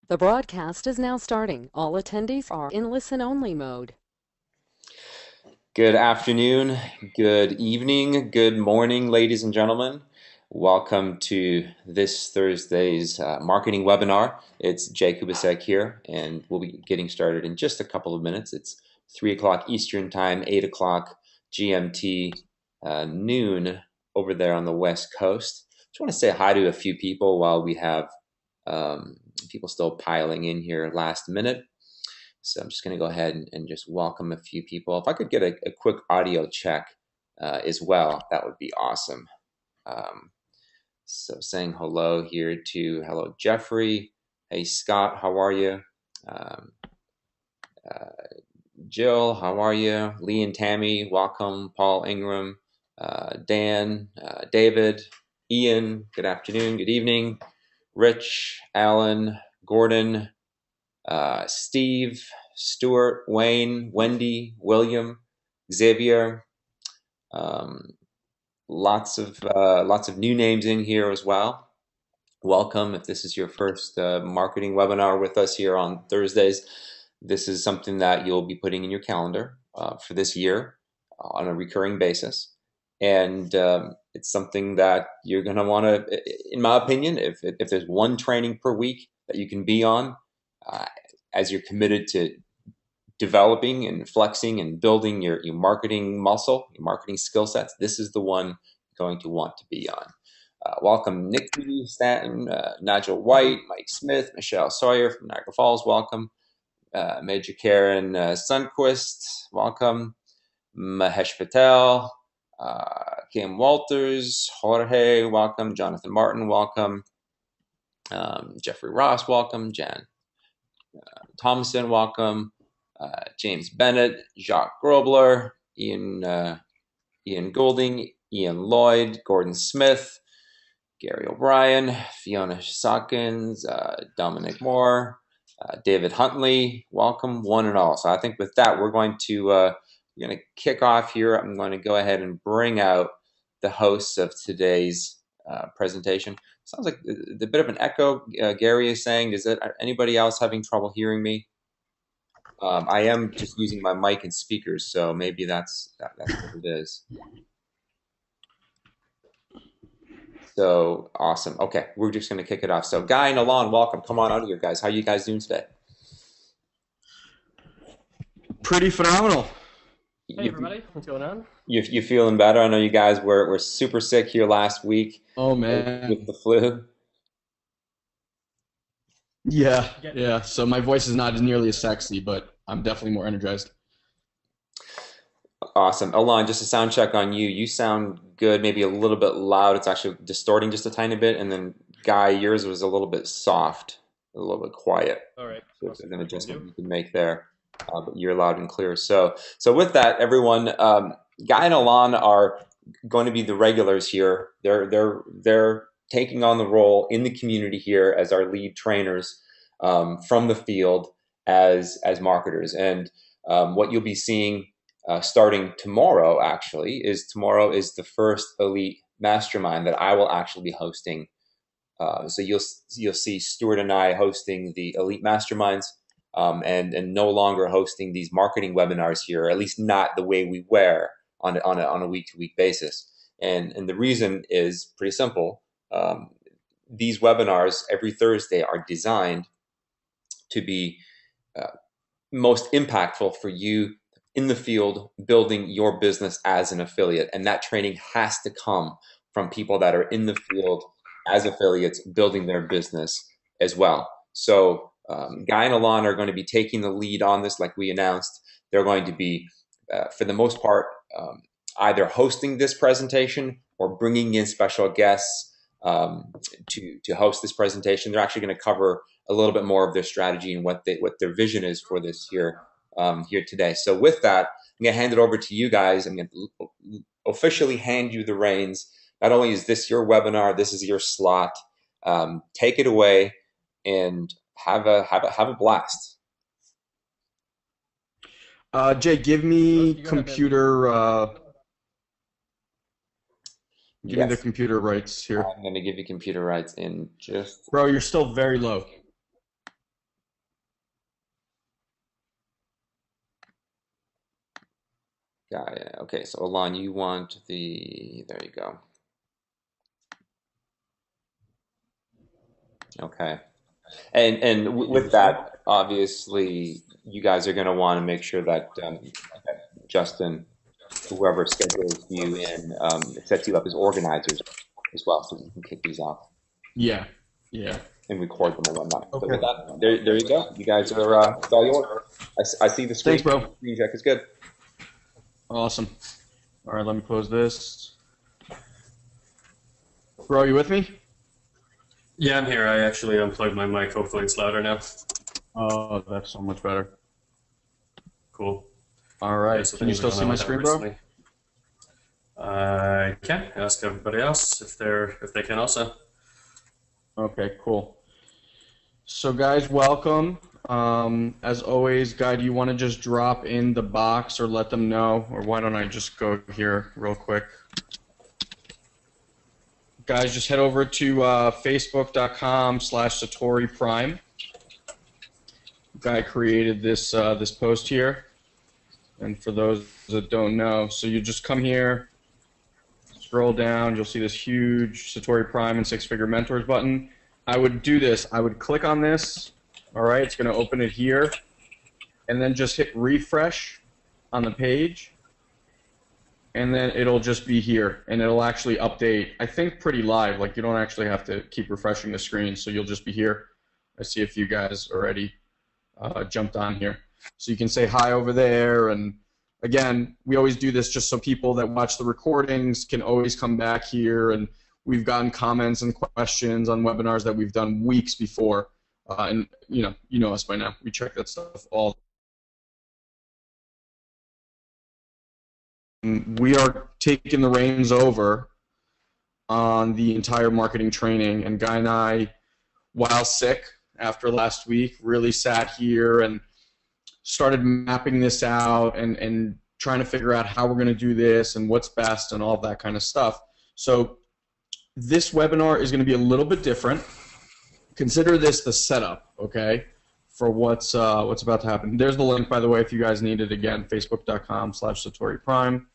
The broadcast is now starting. All attendees are in listen-only mode. Good afternoon, good evening, good morning, ladies and gentlemen. Welcome to this Thursday's marketing webinar. It's Jay Kubasek here, and we'll be getting started in just a couple of minutes. It's 3 o'clock Eastern Time, 8 o'clock GMT, noon over there on the West Coast. Just want to say hi to a few people while we have people still piling in here last minute. So I'm just going to go ahead and just welcome a few people. If I could get a quick audio check as well, that would be awesome. So saying hello here to, hello, Jeffrey. Hey, Scott, how are you? Um, uh, Jill, how are you? Lee and Tammy, welcome. Paul Ingram, Dan, David, Ian, good afternoon, good evening. Rich, Alan, Gordon, Steve, Stuart, Wayne, Wendy, William, Xavier. Um, lots of new names in here as well. Welcome if this is your first marketing webinar with us here on Thursdays. This is something that you'll be putting in your calendar for this year on a recurring basis. And it's something that you're going to want to, in my opinion, if there's one training per week that you can be on, uh, as you're committed to developing and flexing and building your marketing muscle, your marketing skill sets, this is the one you're going to want to be on. Welcome, Nikki Stanton, Nigel White, Mike Smith, Michelle Sawyer from Niagara Falls, welcome. Major Karen Sunquist, welcome. Mahesh Patel, Kim Walters, Jorge, welcome. Jonathan Martin, welcome. Jeffrey Ross, welcome. Jan Thompson, welcome. James Bennett, Jacques Grobler, Ian Goulding, Ian Lloyd, Gordon Smith, Gary O'Brien, Fiona Sawkins, Dominic Moore, David Huntley, welcome one and all. So I think with that, we're going to kick off here. I'm going to go ahead and bring out the hosts of today's presentation. Sounds like a bit of an echo. Gary is saying, is it anybody else having trouble hearing me? I am just using my mic and speakers, so maybe that's what it is. So awesome. Okay, we're just going to kick it off. So Guy and Alon, welcome. Come on out here, guys. How are you guys doing today? Pretty phenomenal. Hey everybody, what's going on? You feeling better? I know you guys were super sick here last week. Oh man, with the flu. yeah. So my voice is not as nearly as sexy, but I'm definitely more energized. Awesome. Alon, just a sound check on you. You sound good, maybe a little bit loud. It's actually distorting just a tiny bit. And then Guy, yours was a little bit soft, a little bit quiet. All right. So it's an adjustment you can make there. But you're loud and clear. So with that, everyone, Guy and Alon are going to be the regulars here. They're taking on the role in the community here as our lead trainers from the field as marketers. And what you'll be seeing starting tomorrow, actually, is tomorrow is the first elite mastermind that I will actually be hosting. So you'll see Stuart and I hosting the elite masterminds. And no longer hosting these marketing webinars here, at least not the way we were on a week-to-week basis. And the reason is pretty simple. These webinars every Thursday are designed to be most impactful for you in the field building your business as an affiliate. And that training has to come from people that are in the field as affiliates building their business as well. So Guy and Alon are going to be taking the lead on this, like we announced. They're going to be, for the most part, either hosting this presentation or bringing in special guests to host this presentation. They're actually going to cover a little bit more of their strategy and what their vision is for this here today. So with that, I'm going to hand it over to you guys. I'm going to officially hand you the reins. Not only is this your webinar, this is your slot. Take it away and have a blast. Jay, give me computer. Give me the computer rights here. I'm going to give you computer rights in just. Bro, you're still very low. Got it. Okay, so Alon, you want the, there you go. Okay. And with that, obviously, you guys are going to want to make sure that Justin, whoever schedules you in, sets you up as organizers as well, so you can kick these off. Yeah. And record them and whatnot. Okay. So with that, there you go. You guys are, it's all yours. I see the screen. Thanks, bro. Screen check is good. Awesome. All right, let me close this. Bro, you with me? Yeah, I'm here. I actually unplugged my mic. Hopefully it's louder now. Oh, that's so much better. Cool. All right. Yeah, so Can you still see my screen, bro? I can ask everybody else if they can also. Okay, cool. So guys, welcome. As always, Guy, do you want to just drop in the box or let them know? Or why don't I just go here real quick? Guys, just head over to facebook.com/SatoriPrime. Guy created this this post here. And for those that don't know, so you just come here, scroll down, you'll see this huge SatoriPrime and Six-Figure Mentors button. I would do this. I would click on this. All right, it's going to open it here. And then just hit refresh on the page. And then it'll just be here. And it'll actually update, I think, pretty live. Like, you don't actually have to keep refreshing the screen. So you'll just be here. I see a few guys already jumped on here. So you can say hi over there. And again, we always do this just so people that watch the recordings can always come back here. And we've gotten comments and questions on webinars that we've done weeks before. And you know us by now. We check that stuff all. We are taking the reins over on the entire marketing training, and Guy and I, while sick after last week, really sat here and started mapping this out and trying to figure out how we're going to do this and what's best and all that kind of stuff. So this webinar is going to be a little bit different. Consider this the setup, okay, for what's about to happen. There's the link, by the way, if you guys need it. Again, facebook.com/SatoriPrime.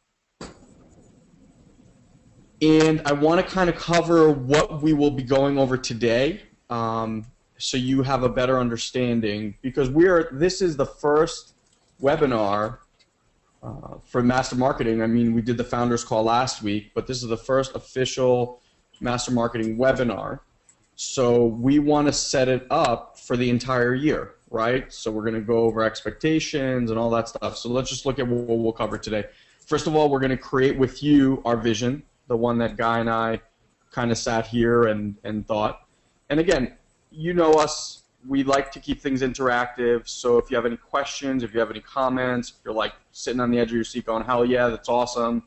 And I want to kind of cover what we will be going over today, so you have a better understanding, because this is the first webinar for Master Marketing. I mean, we did the Founders Call last week, but this is the first official Master Marketing webinar. So we want to set it up for the entire year, right? So we're going to go over expectations and all that stuff. So let's just look at what we'll cover today. First of all, we're going to create with you our vision, the one that Guy and I kind of sat here and thought. And again, you know us, we like to keep things interactive. So if you have any questions, if you have any comments, if you're like sitting on the edge of your seat going, hell yeah, that's awesome,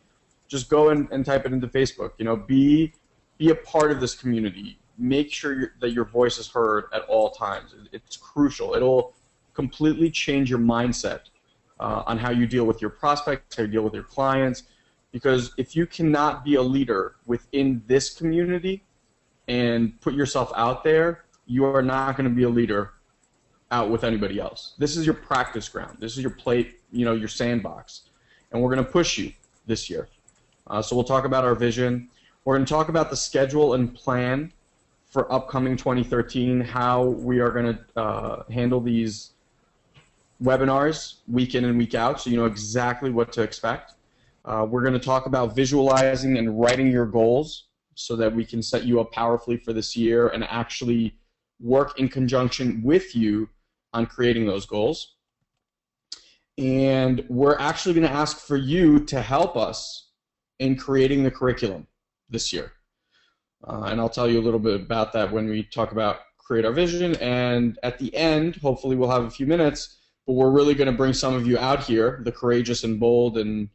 just go and type it into Facebook. You know, be a part of this community. Make sure that your voice is heard at all times. It's crucial. It'll completely change your mindset on how you deal with your prospects, how you deal with your clients. Because if you cannot be a leader within this community and put yourself out there, you are not going to be a leader out with anybody else. This is your practice ground. This is your plate, your sandbox. And we're going to push you this year. So we'll talk about our vision. We're going to talk about the schedule and plan for upcoming 2013, how we are going to handle these webinars week in and week out, so you know exactly what to expect. We're going to talk about visualizing and writing your goals so that we can set you up powerfully for this year and actually work in conjunction with you on creating those goals. And we're actually going to ask for you to help us in creating the curriculum this year. And I'll tell you a little bit about that when we talk about create our vision. And at the end, hopefully we'll have a few minutes, but we're really going to bring some of you out here, the courageous and bold and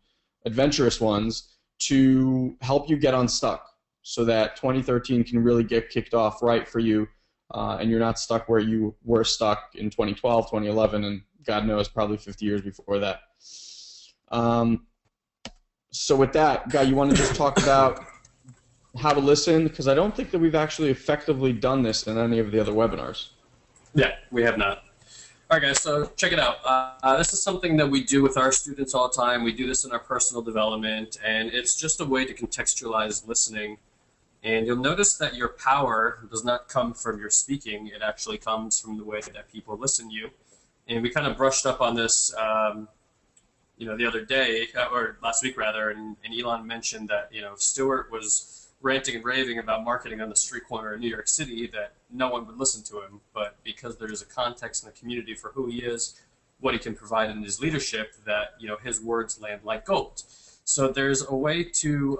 adventurous ones, to help you get unstuck so that 2013 can really get kicked off right for you, and you're not stuck where you were stuck in 2012, 2011, and God knows, probably 50 years before that. So with that, Guy, you want to just talk about how to listen? Because I don't think that we've actually effectively done this in any of the other webinars. Yeah, we have not. All right, guys, so check it out. This is something that we do with our students all the time. We do this in our personal development, and it's just a way to contextualize listening. And you'll notice that your power does not come from your speaking. It actually comes from the way that people listen to you. And we kind of brushed up on this, the other day, or last week rather, and Elon mentioned that, Stewart was ranting and raving about marketing on the street corner in New York City, that no one would listen to him. But because there's a context and a community for who he is, what he can provide in his leadership, that his words land like gold. So there's a way to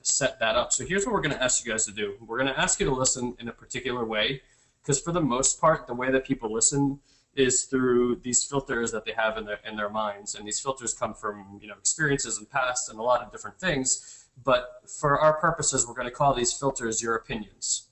set that up. So here's what we're going to ask you guys to do. We're going to ask you to listen in a particular way, because for the most part, the way that people listen is through these filters that they have in their minds, and these filters come from experiences and past and a lot of different things. But for our purposes, we're going to call these filters your opinions.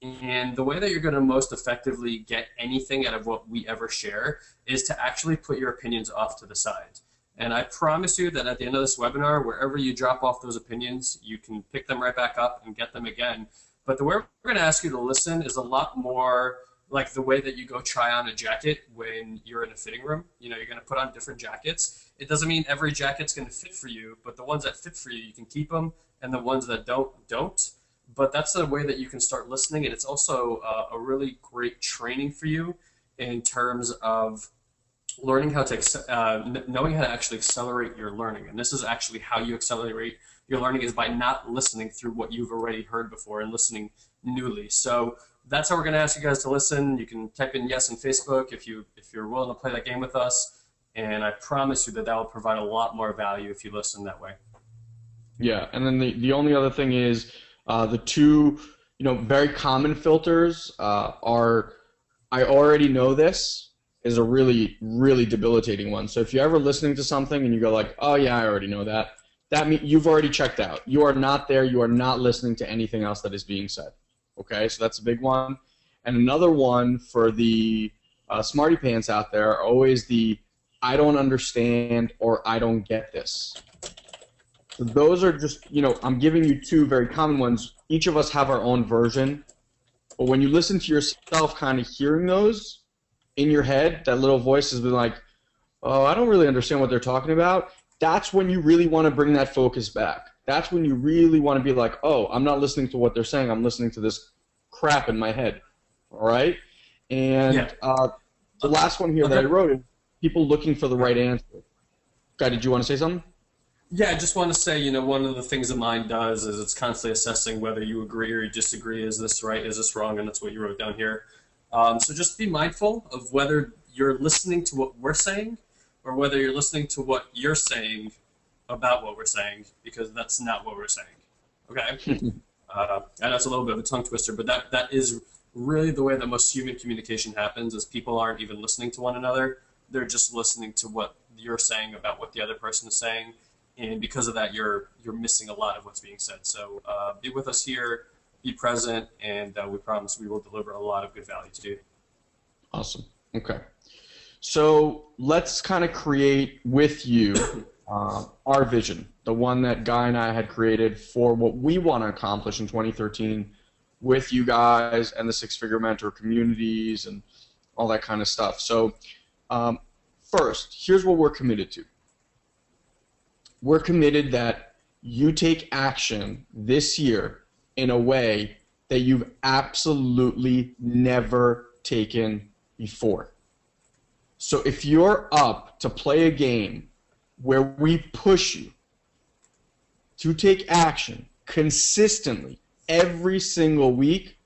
And the way that you're going to most effectively get anything out of what we ever share is to actually put your opinions off to the side. And I promise you that at the end of this webinar, wherever you drop off those opinions, you can pick them right back up and get them again. But the way we're going to ask you to listen is a lot more like the way that you go try on a jacket when you're in a fitting room. You're going to put on different jackets. It doesn't mean every jacket's going to fit for you, but the ones that fit for you, you can keep them, and the ones that don't. But that's the way that you can start listening, and it's also a really great training for you in terms of learning how to knowing how to actually accelerate your learning. And this is actually how you accelerate your learning, is by not listening through what you've already heard before and listening newly. So that's how we're going to ask you guys to listen. You can type in yes in Facebook if you're willing to play that game with us, and I promise you that will provide a lot more value if you listen that way. Yeah, and then the only other thing is the two very common filters are I already know this is a really, really debilitating one. So if you're ever listening to something and you go like, oh yeah, I already know that, that means you've already checked out. You are not there. You are not listening to anything else that is being said. Okay, so that's a big one. And another one for the smarty pants out there are always the I don't understand or I don't get this. So those are just, I'm giving you two very common ones. Each of us have our own version. But when you listen to yourself kind of hearing those in your head, that little voice has been like, oh, I don't really understand what they're talking about. That's when you really want to bring that focus back. That's when you really want to be like, oh, I'm not listening to what they're saying. I'm listening to this crap in my head. All right? And the last one here that I wrote is people looking for the right answer. Guy, did you want to say something? Yeah, I just want to say, one of the things that mine does is it's constantly assessing whether you agree or you disagree. Is this right? Is this wrong? And that's what you wrote down here. So just be mindful of whether you're listening to what we're saying or whether you're listening to what you're saying about what we're saying, because that's not what we're saying. Okay? And that's a little bit of a tongue twister, but that is really the way that most human communication happens, is people aren't even listening to one another. They're just listening to what you're saying about what the other person is saying. And because of that, you're missing a lot of what's being said. So be with us here, be present, and we promise we will deliver a lot of good value to you. Awesome. Okay. So let's kind of create with you our vision, the one that Guy and I had created for what we want to accomplish in 2013 with you guys and the six-figure mentor communities and all that kind of stuff. So first, here's what we're committed to. We're committed that you take action this year in a way that you've absolutely never taken before. So if you're up to play a game where we push you to take action consistently every single week,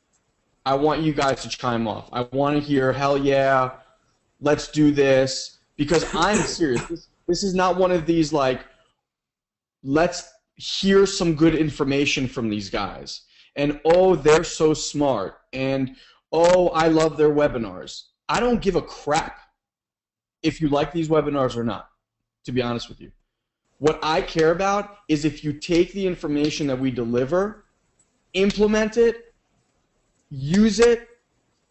I want you guys to chime off. I want to hear, hell yeah, let's do this, because I'm serious. This is not one of these like, let's hear some good information from these guys, and oh, they're so smart, and oh, I love their webinars. I don't give a crap if you like these webinars or not, to be honest with you. What I care about is if you take the information that we deliver, implement it, use it,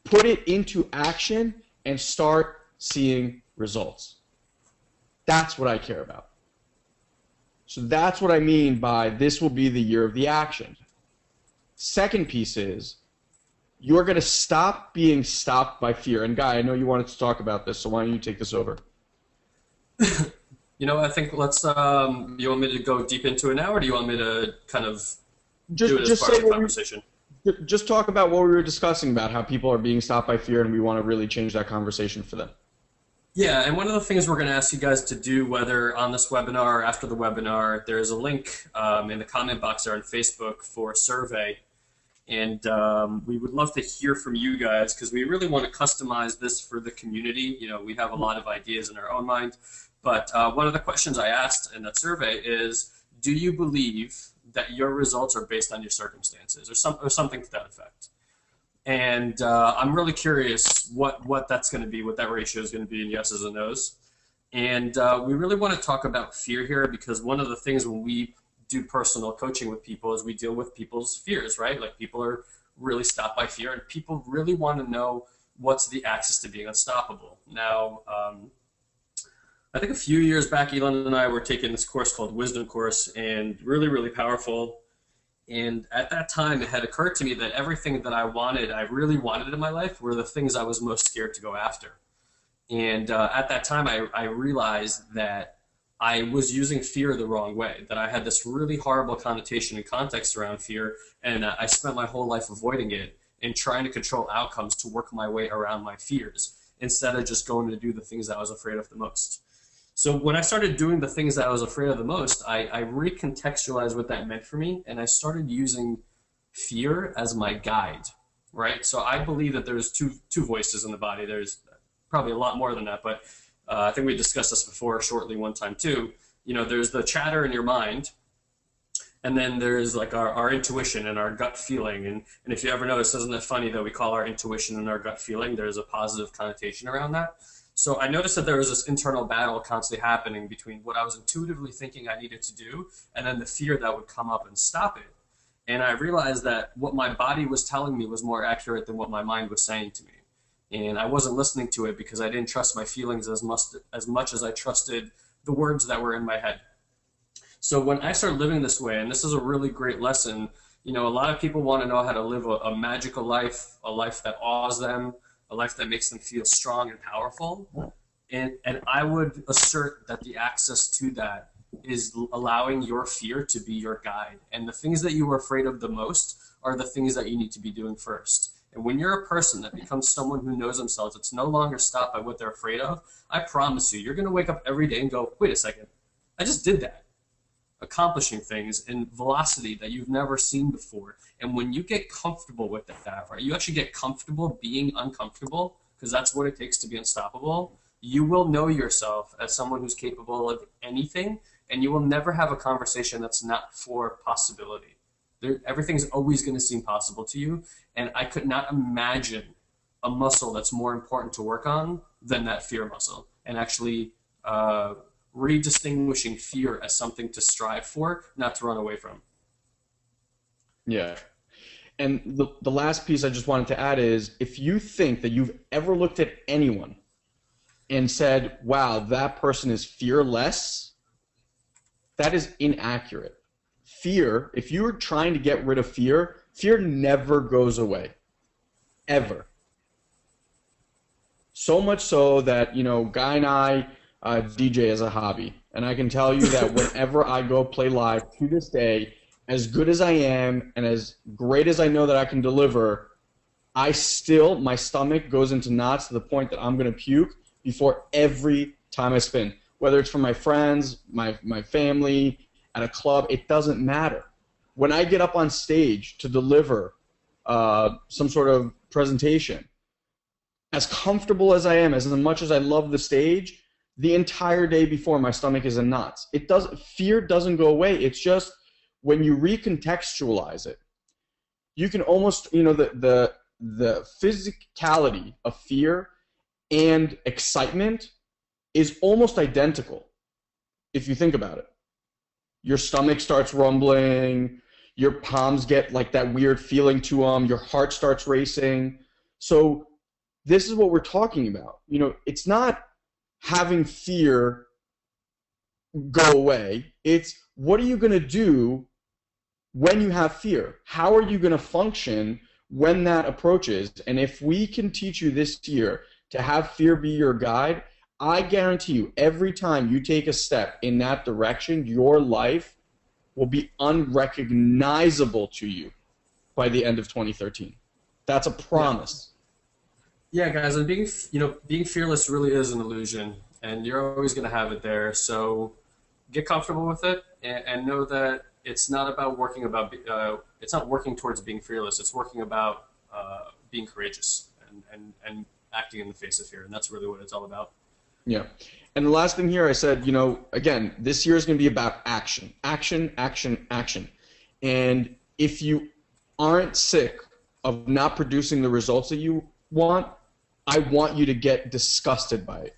put it into action, and start seeing results. That's what I care about. So that's what I mean by this will be the year of the action. Second piece is you're going to stop being stopped by fear. And Guy, I know you wanted to talk about this, so why don't you take this over? You know, I think let's. You want me to go deep into it now, or do you want me to kind of do it as part of the conversation? Just talk about what we were discussing about how people are being stopped by fear, and we want to really change that conversation for them. Yeah, and one of the things we're going to ask you guys to do, whether on this webinar or after the webinar, there is a link in the comment box there on Facebook for a survey. And we would love to hear from you guys because we really want to customize this for the community. You know, we have a lot of ideas in our own mind. But one of the questions I asked in that survey is, do you believe that your results are based on your circumstances, or something to that effect? And I'm really curious what that's going to be, what that ratio is going to be in yeses and nos. And we really want to talk about fear here because one of the things when we do personal coaching with people is we deal with people's fears, right? Like people are really stopped by fear and people really want to know what's the access to being unstoppable. Now, I think a few years back, Elon and I were taking this course called Wisdom Course, and really, really powerful. And at that time, it had occurred to me that everything that I really wanted in my life, were the things I was most scared to go after. And at that time, I realized that I was using fear the wrong way, that I had this really horrible connotation and context around fear, and I spent my whole life avoiding it and trying to control outcomes to work my way around my fears, instead of just going to do the things that I was afraid of the most. So when I started doing the things that I was afraid of the most, I recontextualized what that meant for me, and I started using fear as my guide, right? So I believe that there's two voices in the body. There's probably a lot more than that, but I think we discussed this before shortly one time too. You know, there's the chatter in your mind, and then there's like our intuition and our gut feeling. And if you ever notice, isn't it funny that we call our intuition and our gut feeling? There's a positive connotation around that. So I noticed that there was this internal battle constantly happening between what I was intuitively thinking I needed to do and then the fear that would come up and stop it. And I realized that what my body was telling me was more accurate than what my mind was saying to me. And I wasn't listening to it because I didn't trust my feelings as much as I trusted the words that were in my head. So when I started living this way, and this is a really great lesson, you know, a lot of people want to know how to live a magical life, a life that awes them, a life that makes them feel strong and powerful. And I would assert that the access to that is allowing your fear to be your guide. And the things that you are afraid of the most are the things that you need to be doing first. And when you're a person that becomes someone who knows themselves, it's no longer stopped by what they're afraid of, I promise you, you're going to wake up every day and go, wait a second, I just did that. Accomplishing things in velocity that you've never seen before. And when you get comfortable with that, right, you actually get comfortable being uncomfortable, because that's what it takes to be unstoppable, you will know yourself as someone who's capable of anything, and you will never have a conversation that's not for possibility. Everything's always going to seem possible to you, and I could not imagine a muscle that's more important to work on than that fear muscle, and actually redistinguishing fear as something to strive for, not to run away from. Yeah. And the last piece I just wanted to add is, if you think that you've ever looked at anyone and said, wow, that person is fearless, that is inaccurate. Fear, if you're trying to get rid of fear, fear never goes away. Ever. So much so that, you know, Guy and I DJ as a hobby. And I can tell you that whenever I go play live to this day, as good as I am and as great as I know that I can deliver, my stomach goes into knots to the point that I'm going to puke before every time I spin. Whether it's from my friends, my family, at a club, it doesn't matter. When I get up on stage to deliver some sort of presentation, as comfortable as I am, as much as I love the stage, the entire day before my stomach is in knots. Fear doesn't go away. It's just when you recontextualize it, you can almost, you know, the physicality of fear and excitement is almost identical if you think about it. Your stomach starts rumbling, your palms get like that weird feeling to them, your heart starts racing. So this is what we're talking about. You know, it's not having fear go away. It's what are you going to do when you have fear? How are you going to function when that approaches. And if we can teach you this year to have fear be your guide, I guarantee you, every time you take a step in that direction, your life will be unrecognizable to you by the end of 2013. That's a promise. Yeah, guys, and being fearless really is an illusion, and you're always going to have it there. So get comfortable with it, and know that it's not about it's not working towards being fearless. It's working about being courageous and acting in the face of fear, and that's really what it's all about. Yeah. And the last thing here, I said, again, this year is going to be about action. Action, action, action. And if you aren't sick of not producing the results that you want, I want you to get disgusted by it.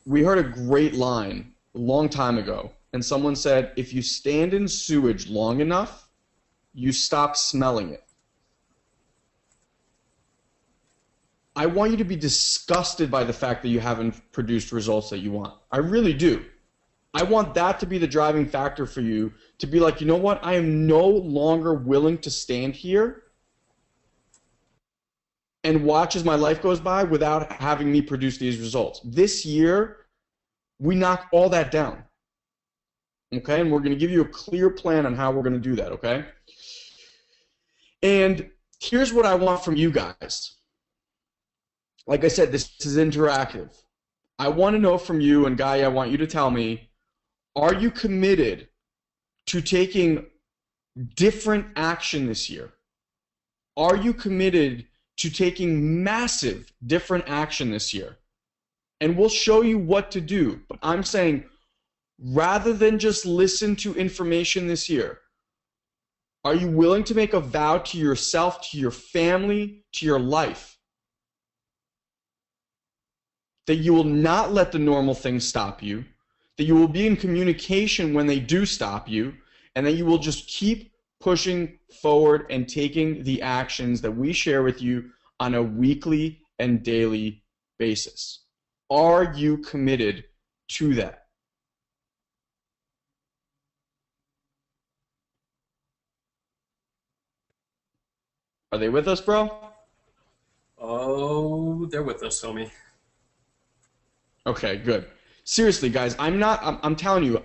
We heard a great line a long time ago, and someone said, if you stand in sewage long enough, you stop smelling it. I want you to be disgusted by the fact that you haven't produced results that you want. I really do. I want that to be the driving factor for you, to be like, you know what? I am no longer willing to stand here and watch as my life goes by without having me produce these results. This year, we knock all that down. Okay? And we're going to give you a clear plan on how we're going to do that, okay? And here's what I want from you guys. Like I said, this is interactive. I want to know from you, and Guy, I want you to tell me, are you committed to taking different action this year? Are you committed to taking massive different action this year? And we'll show you what to do. But I'm saying, rather than just listen to information this year, are you willing to make a vow to yourself, to your family, to your life, that you will not let the normal things stop you, that you will be in communication when they do stop you, and that you will just keep pushing forward and taking the actions that we share with you on a weekly and daily basis? Are you committed to that? Are they with us, bro? Oh, they're with us, homie. Okay, good. Seriously, guys, I'm telling you,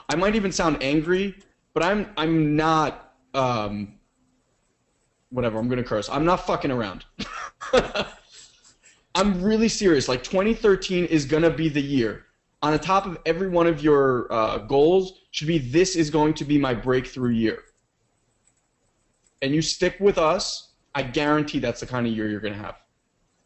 I might even sound angry, but I'm not, whatever, I'm going to curse. I'm not fucking around. I'm really serious. Like, 2013 is going to be the year. On the top of every one of your goals should be, this is going to be my breakthrough year. And you stick with us, I guarantee that's the kind of year you're going to have.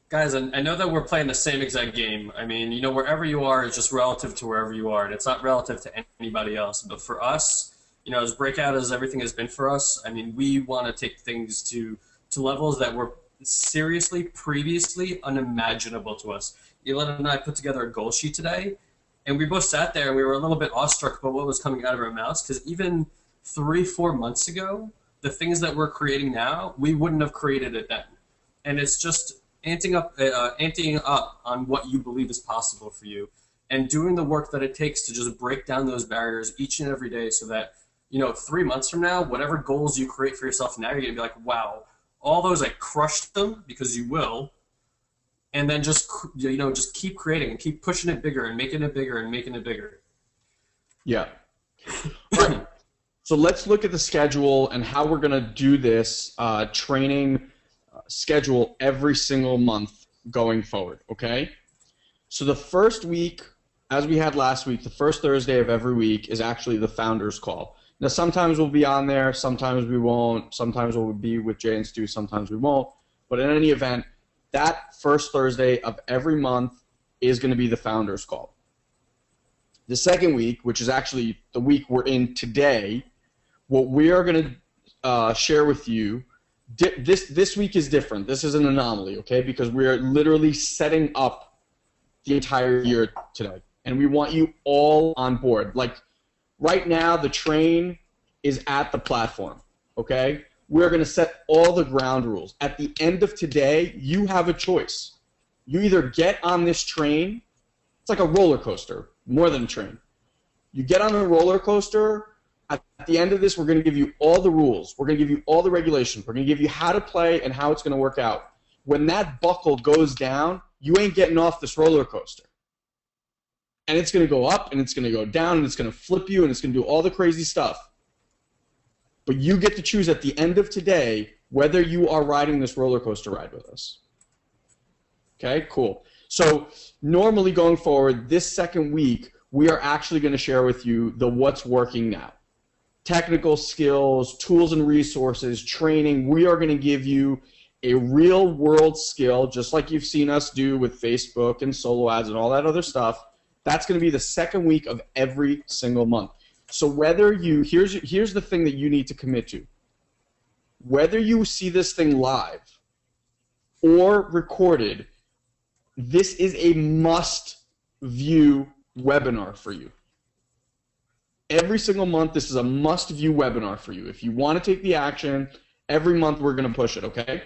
Guys, I know that we're playing the same exact game. I mean, wherever you are is just relative to wherever you are, and it's not relative to anybody else. But for us, as breakout as everything has been for us, I mean, we want to take things to levels that were seriously, previously unimaginable to us. Elon and I put together a goal sheet today, and we both sat there and we were a little bit awestruck by what was coming out of our mouths, because even 3-4 months ago, the things that we're creating now, we wouldn't have created it then. And it's just anting up on what you believe is possible for you, and doing the work that it takes to just break down those barriers each and every day, so that 3 months from now, whatever goals you create for yourself now, you're gonna be like, wow, all those, I crushed them, because you will. And then just keep creating and keep pushing it bigger and making it bigger and making it bigger. Yeah. All right. So let's look at the schedule and how we're going to do this training schedule every single month going forward, okay? So the first week, as we had last week, the first Thursday of every week is actually the Founders Call. Now, sometimes we'll be on there, sometimes we won't, sometimes we'll be with Jay and Stu, sometimes we won't. But in any event, that first Thursday of every month is going to be the Founders Call. The second week, which is actually the week we're in today, what we are going to share with you, this week is different. This is an anomaly, okay? Because we are literally setting up the entire year today. And we want you all on board. Like, right now, the train is at the platform, okay? We're going to set all the ground rules. At the end of today, you have a choice. You either get on this train. It's like a roller coaster, more than a train. You get on a roller coaster At the end of this, we're going to give you all the rules. We're going to give you all the regulations. We're going to give you how to play and how it's going to work out. When that buckle goes down, you ain't getting off this roller coaster. And it's going to go up, and it's going to go down, and it's going to flip you, and it's going to do all the crazy stuff. But you get to choose at the end of today whether you are riding this roller coaster ride with us. Okay, cool. So normally going forward, this second week, we are actually going to share with you the what's working now. Technical skills, tools and resources, training. We are going to give you a real world skill, just like you've seen us do with Facebook and solo ads and all that other stuff. That's going to be the second week of every single month. So whether you, here's the thing that you need to commit to. Whether you see this thing live or recorded, this is a must-view webinar for you. Every single month, this is a must-view webinar for you. If you want to take the action, every month we're going to push it, okay?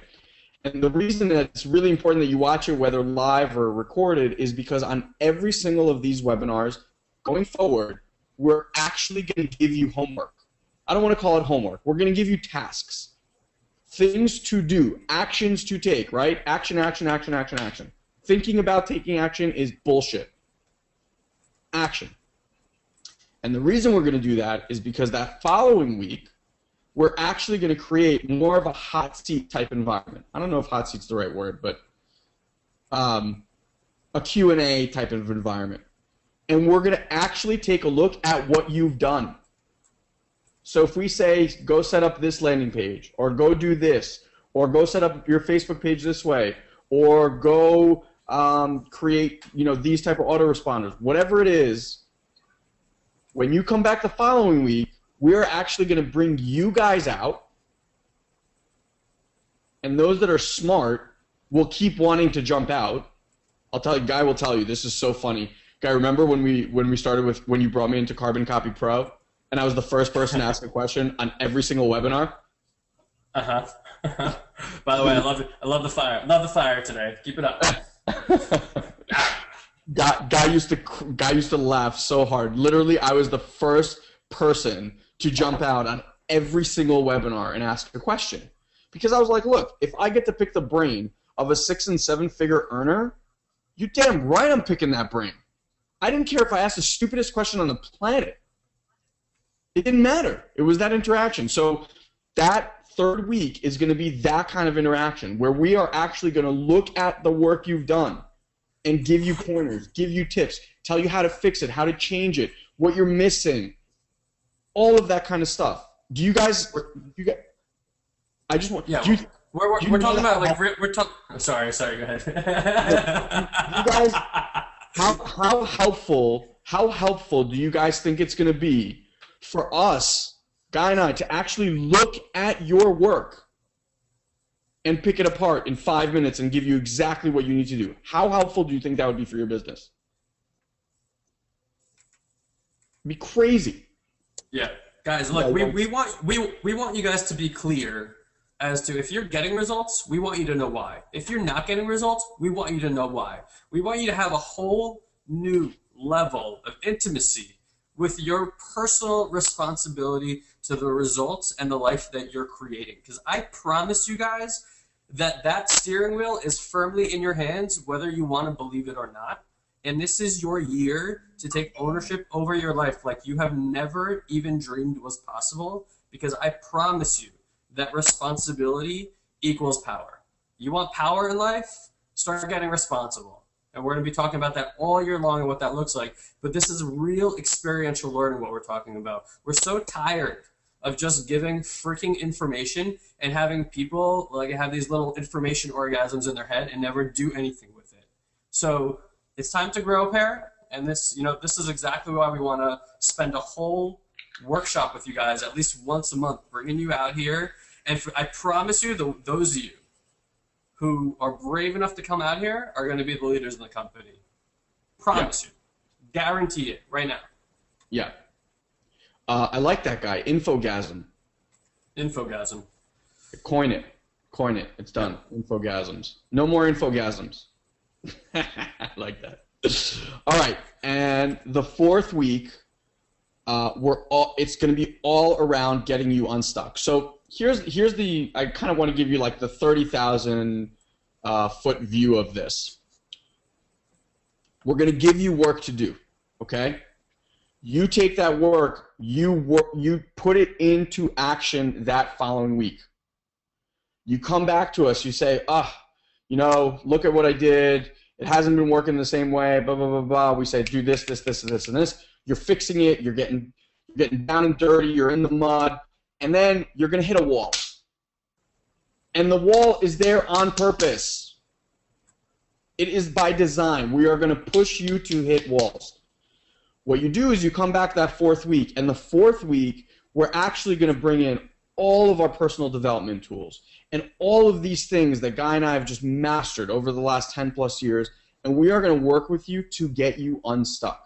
And the reason that it's really important that you watch it, whether live or recorded, is because on every single of these webinars, going forward, we're actually going to give you homework. I don't want to call it homework. We're going to give you tasks, things to do, actions to take, right? Action, action, action, action, action. Thinking about taking action is bullshit. Action. And the reason we're going to do that is because that following week, we're actually going to create more of a hot seat type environment. I don't know if hot seat's the right word, but a Q&A type of environment. And we're going to actually take a look at what you've done. So if we say, go set up this landing page, or go do this, or go set up your Facebook page this way, or go create these type of autoresponders, whatever it is, when you come back the following week, we're actually going to bring you guys out, and those that are smart will keep wanting to jump out. I'll tell you, Guy will tell you, this is so funny. Guy, remember when we started with, when you brought me into Carbon Copy Pro, and I was the first person to ask a question on every single webinar? Uh-huh. By the way, I love the fire. I love the fire today. Keep it up. Guy used to laugh so hard. Literally, I was the first person to jump out on every single webinar and ask a question. Because I was like, look, if I get to pick the brain of a 6- and 7-figure earner, you damn right I'm picking that brain. I didn't care if I asked the stupidest question on the planet. It didn't matter. It was that interaction. So that third week is going to be that kind of interaction where we are actually going to look at the work you've done and give you pointers, give you tips, tell you how to fix it, how to change it, what you're missing, all of that kind of stuff. Do you guys? I just want. Yeah, we're talking about like we're talking. Sorry, go ahead. You guys, how helpful do you guys think it's going to be for us, Guy and I, to actually look at your work and pick it apart in 5 minutes and give you exactly what you need to do? How helpful do you think that would be for your business? It'd be crazy. Yeah, guys, look, we want you guys to be clear as to if you're getting results, we want you to know why. If you're not getting results, we want you to know why. We want you to have a whole new level of intimacy with your personal responsibility to the results and the life that you're creating. Because I promise you guys that steering wheel is firmly in your hands, whether you want to believe it or not. And this is your year to take ownership over your life like you have never even dreamed was possible, because I promise you that responsibility equals power. You want power in life? Start getting responsible. And we're going to be talking about that all year long and what that looks like. But this is real experiential learning, what we're talking about. We're so tired of just giving freaking information and having people like have these little information orgasms in their head and never do anything with it. So it's time to grow a pair. And this is exactly why we want to spend a whole workshop with you guys at least once a month, bringing you out here. And I promise you, those of you who are brave enough to come out here are going to be the leaders in the company. Promise you. Guarantee it right now. Yeah. I like that guy. Infogasm. Infogasm. Coin it. It's done. Infogasms. No more infogasms. I like that. All right. And the fourth week, it's going to be all around getting you unstuck. So here's the, I kind of want to give you like the 30,000 foot view of this. We're going to give you work to do, okay? You take that work, you put it into action that following week. You come back to us, you say, look at what I did. It hasn't been working the same way, blah, blah, blah, blah. We say, do this, this, this, and this, and this. You're fixing it, you're getting down and dirty, you're in the mud, and then you're going to hit a wall. And the wall is there on purpose. It is by design. We are going to push you to hit walls. What you do is you come back that fourth week, and the fourth week, we're actually going to bring in all of our personal development tools and all of these things that Guy and I have just mastered over the last 10 plus years, and we are going to work with you to get you unstuck.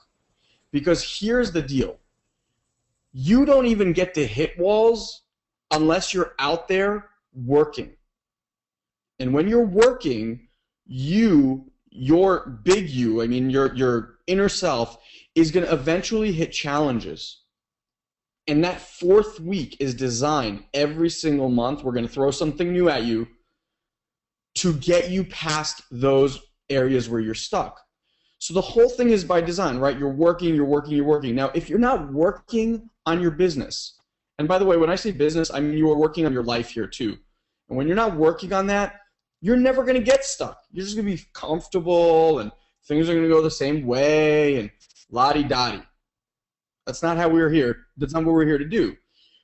Because here's the deal. You don't even get to hit walls unless you're out there working. And when you're working, your big you, I mean your inner self, is going to eventually hit challenges. And that fourth week is designed every single month. We're going to throw something new at you to get you past those areas where you're stuck. So the whole thing is by design, right? You're working, you're working, you're working. Now, if you're not working on your business, and by the way, when I say business, I mean you are working on your life here too. And when you're not working on that, you're never going to get stuck. You're just going to be comfortable and things are going to go the same way and la-di-da-di. That's not how we're here. That's not what we're here to do.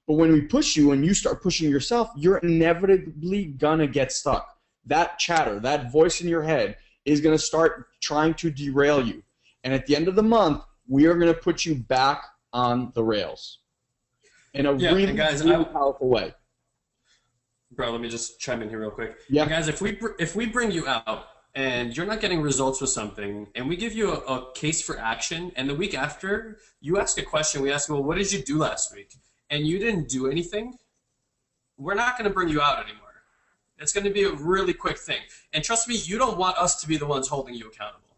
But when we push you and you start pushing yourself, you're inevitably going to get stuck. That chatter, that voice in your head is going to start trying to derail you. And at the end of the month, we are going to put you back on the rails in a really powerful way. Bro, let me just chime in here real quick. Yeah. And guys, if we bring you out and you're not getting results with something, and we give you a case for action, and the week after you ask a question, we ask, well, what did you do last week? And you didn't do anything, we're not going to bring you out anymore. It's going to be a really quick thing. And trust me, you don't want us to be the ones holding you accountable,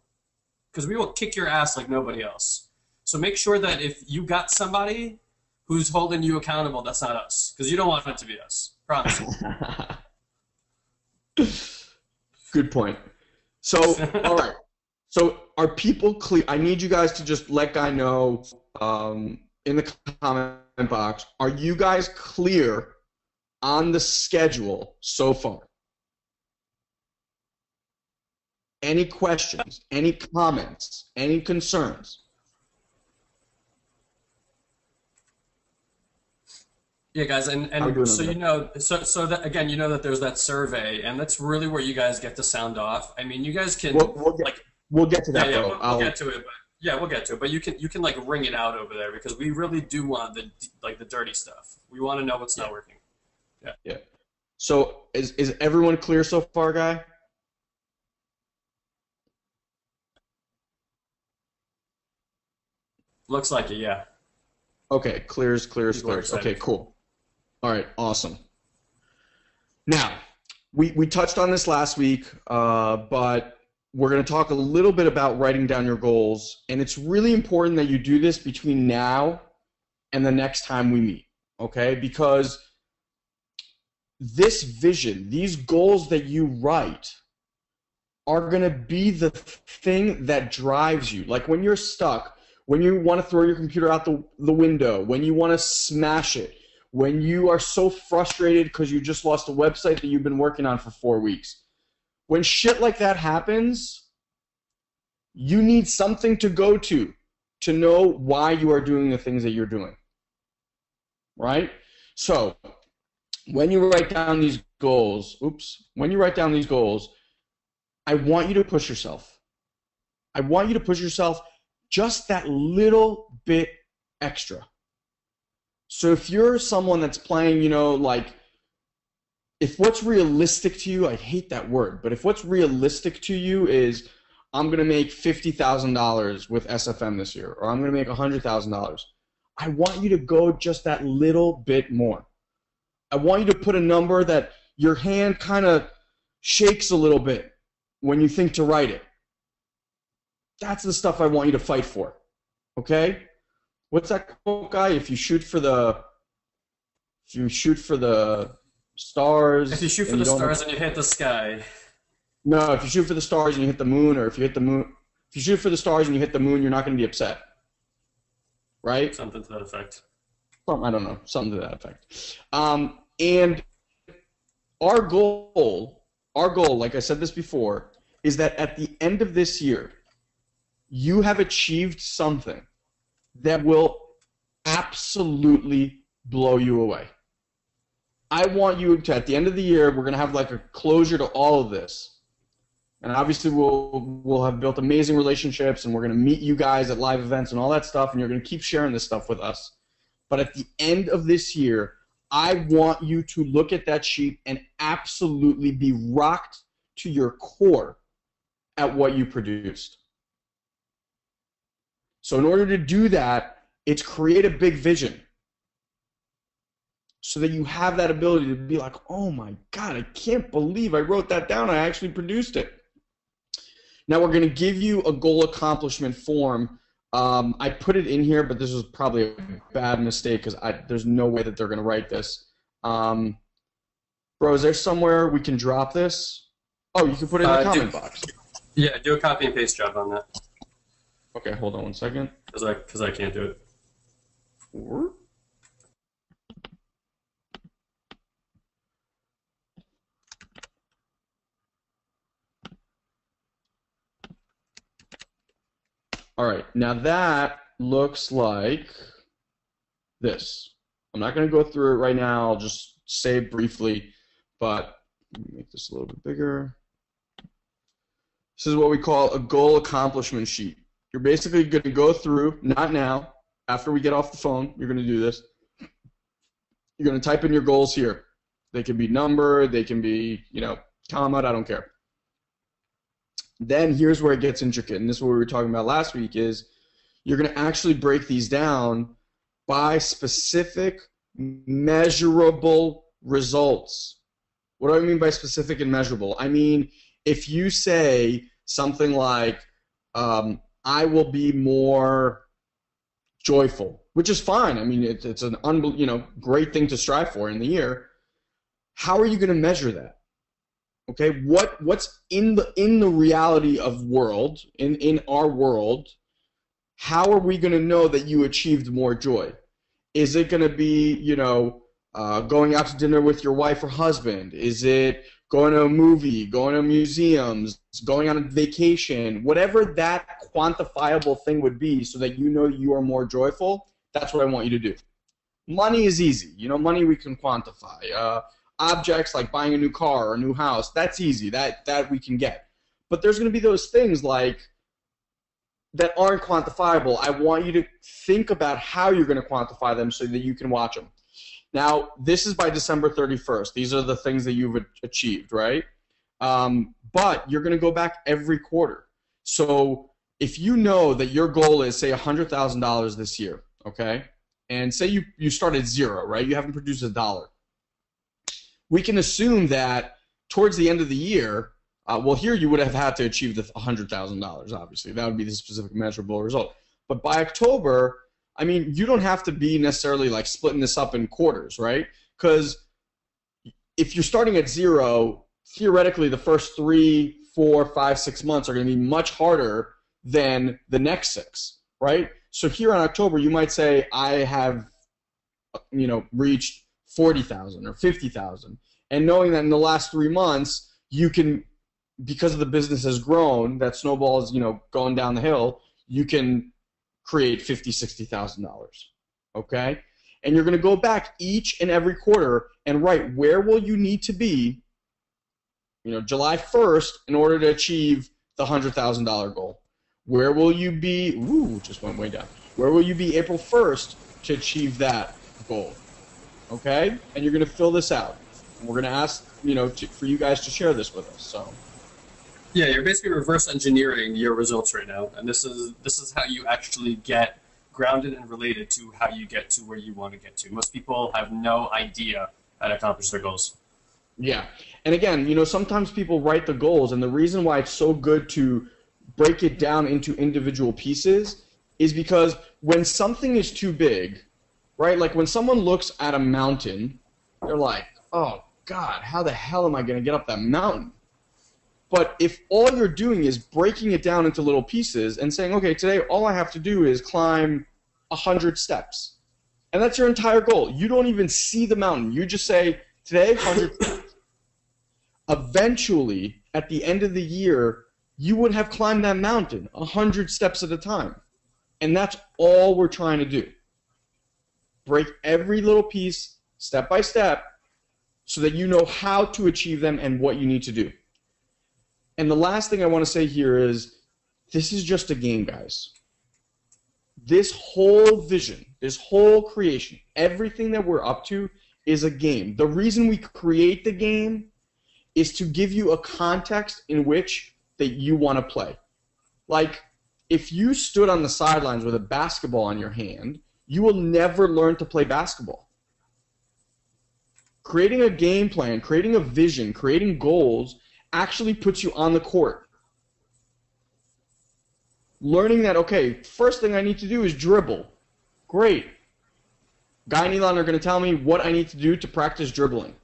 because we will kick your ass like nobody else. So make sure that if you got somebody who's holding you accountable, that's not us, because you don't want it to be us. Promise. Good point. So, all right. So, are people clear? I need you guys to just let Guy know in the comment box. Are you guys clear on the schedule so far? Any questions? Any comments? Any concerns? Yeah, guys, and so so that again, you know that there's that survey, and that's really where you guys get to sound off. I mean, you guys can we'll get to that. Yeah, we'll get to it. But we'll get to it. But you can like ring it out over there, because we really do want the dirty stuff. We want to know what's not working. Yeah. Yeah. So is everyone clear so far, Guy? Looks like it. Yeah. Okay. Clears. Okay. Cool. All right, awesome. Now, we touched on this last week, but we're going to talk a little bit about writing down your goals, and it's really important that you do this between now and the next time we meet, okay? Because this vision, these goals that you write, are going to be the thing that drives you. Like when you're stuck, when you want to throw your computer out the window, when you want to smash it, when you are so frustrated because you just lost a website that you've been working on for 4 weeks. When shit like that happens, you need something to go to know why you are doing the things that you're doing. Right? So, when you write down these goals, I want you to push yourself. I want you to push yourself just that little bit extra. So if you're someone that's playing, if what's realistic to you, I hate that word, but if what's realistic to you is I'm going to make $50,000 with SFM this year, or I'm going to make $100,000, I want you to go just that little bit more. I want you to put a number that your hand kind of shakes a little bit when you think to write it. That's the stuff I want you to fight for, okay? what's that quote, guy? If you shoot for the If you stars shoot for and you the don't stars hit, and you hit the sky, no, if you shoot for the stars and you hit the moon, or if you hit the moon, if you shoot for the stars and you hit the moon, you're not going to be upset, right? something to that effect. I don't know, something to that effect. And our goal, like I said this before, is that at the end of this year, you have achieved something that will absolutely blow you away. I want you to, at the end of the year, we're going to have like a closure to all of this. And obviously we'll have built amazing relationships, and we're going to meet you guys at live events and all that stuff, and you're going to keep sharing this stuff with us. But at the end of this year, I want you to look at that sheet and absolutely be rocked to your core at what you produced. So in order to do that, it's create a big vision so that you have that ability to be like, oh my God, I can't believe I wrote that down. I actually produced it. Now we're going to give you a goal accomplishment form. I put it in here, but this was probably a bad mistake because there's no way that they're going to write this. Bro, is there somewhere we can drop this? Oh, you can put it in the comment box. Yeah, do a copy and paste job on that. Okay, hold on one second. Because I can't do it. Four. All right, now that looks like this. I'm not going to go through it right now. I'll just say it briefly, but let me make this a little bit bigger. This is what we call a goal accomplishment sheet. You're basically going to go through, not now, after we get off the phone, you're going to do this. You're going to type in your goals here. They can be numbered, they can be, comma, I don't care. Then here's where it gets intricate, and this is what we were talking about last week, is you're going to actually break these down by specific, measurable results. What do I mean by specific and measurable? I mean, if you say something like, I will be more joyful, which is fine. I mean, it's an great thing to strive for in the year. How are you going to measure that? Okay, what's in the reality of world, in our world, how are we going to know that you achieved more joy? Is it going to be, going out to dinner with your wife or husband? Is it going to a movie, going to museums, going on a vacation? Whatever that quantifiable thing would be so that you know you are more joyful, that's what I want you to do. Money is easy. Money we can quantify. Objects like buying a new car or a new house, that's easy. That we can get. But there's going to be those things like that aren't quantifiable. I want you to think about how you're going to quantify them so that you can watch them. Now, this is by December 31st. These are the things that you've achieved, right? But you're going to go back every quarter. So if you know that your goal is, say, $100,000 this year, okay? And say you start at zero, right? You haven't produced a dollar. We can assume that towards the end of the year, here you would have had to achieve the $100,000, obviously. That would be the specific measurable result. But by October, I mean, you don't have to be necessarily like splitting this up in quarters, right? Because if you're starting at zero, theoretically the first 3, 4, 5, 6 months are going to be much harder than the next 6, right? So here in October, you might say, I have, reached 40,000 or 50,000, and knowing that in the last 3 months you can, because the business has grown, that snowball is going down the hill, you can create $50,000, $60,000, okay? And you're going to go back each and every quarter and write where will you need to be, July 1st in order to achieve the $100,000 goal. Where will you be? Ooh, just went way down. Where will you be April 1st to achieve that goal? Okay, and you're going to fill this out. And we're going to ask, for you guys to share this with us. So, yeah, you're basically reverse engineering your results right now, and this is how you actually get grounded and related to how you get to where you want to get to. Most people have no idea how to accomplish their goals. Yeah, and again, sometimes people write the goals, and the reason why it's so good to break it down into individual pieces is because when something is too big, right? Like when someone looks at a mountain, they're like, oh, God, how the hell am I going to get up that mountain? But if all you're doing is breaking it down into little pieces and saying, okay, today all I have to do is climb 100 steps. And that's your entire goal. You don't even see the mountain. You just say, today, 100 steps. Eventually, at the end of the year, you would have climbed that mountain 100 steps at a time. And that's all we're trying to do. Break every little piece, step by step, so that you know how to achieve them and what you need to do. And the last thing I want to say here is, this is just a game, guys. This whole vision, this whole creation, everything that we're up to is a game. The reason we create the game is to give you a context in which that you want to play. Like, if you stood on the sidelines with a basketball in your hand, you will never learn to play basketball. Creating a game plan, creating a vision, creating goals actually puts you on the court. Learning that, okay, first thing I need to do is dribble. Great. Guy and Elon are going to tell me what I need to do to practice dribbling.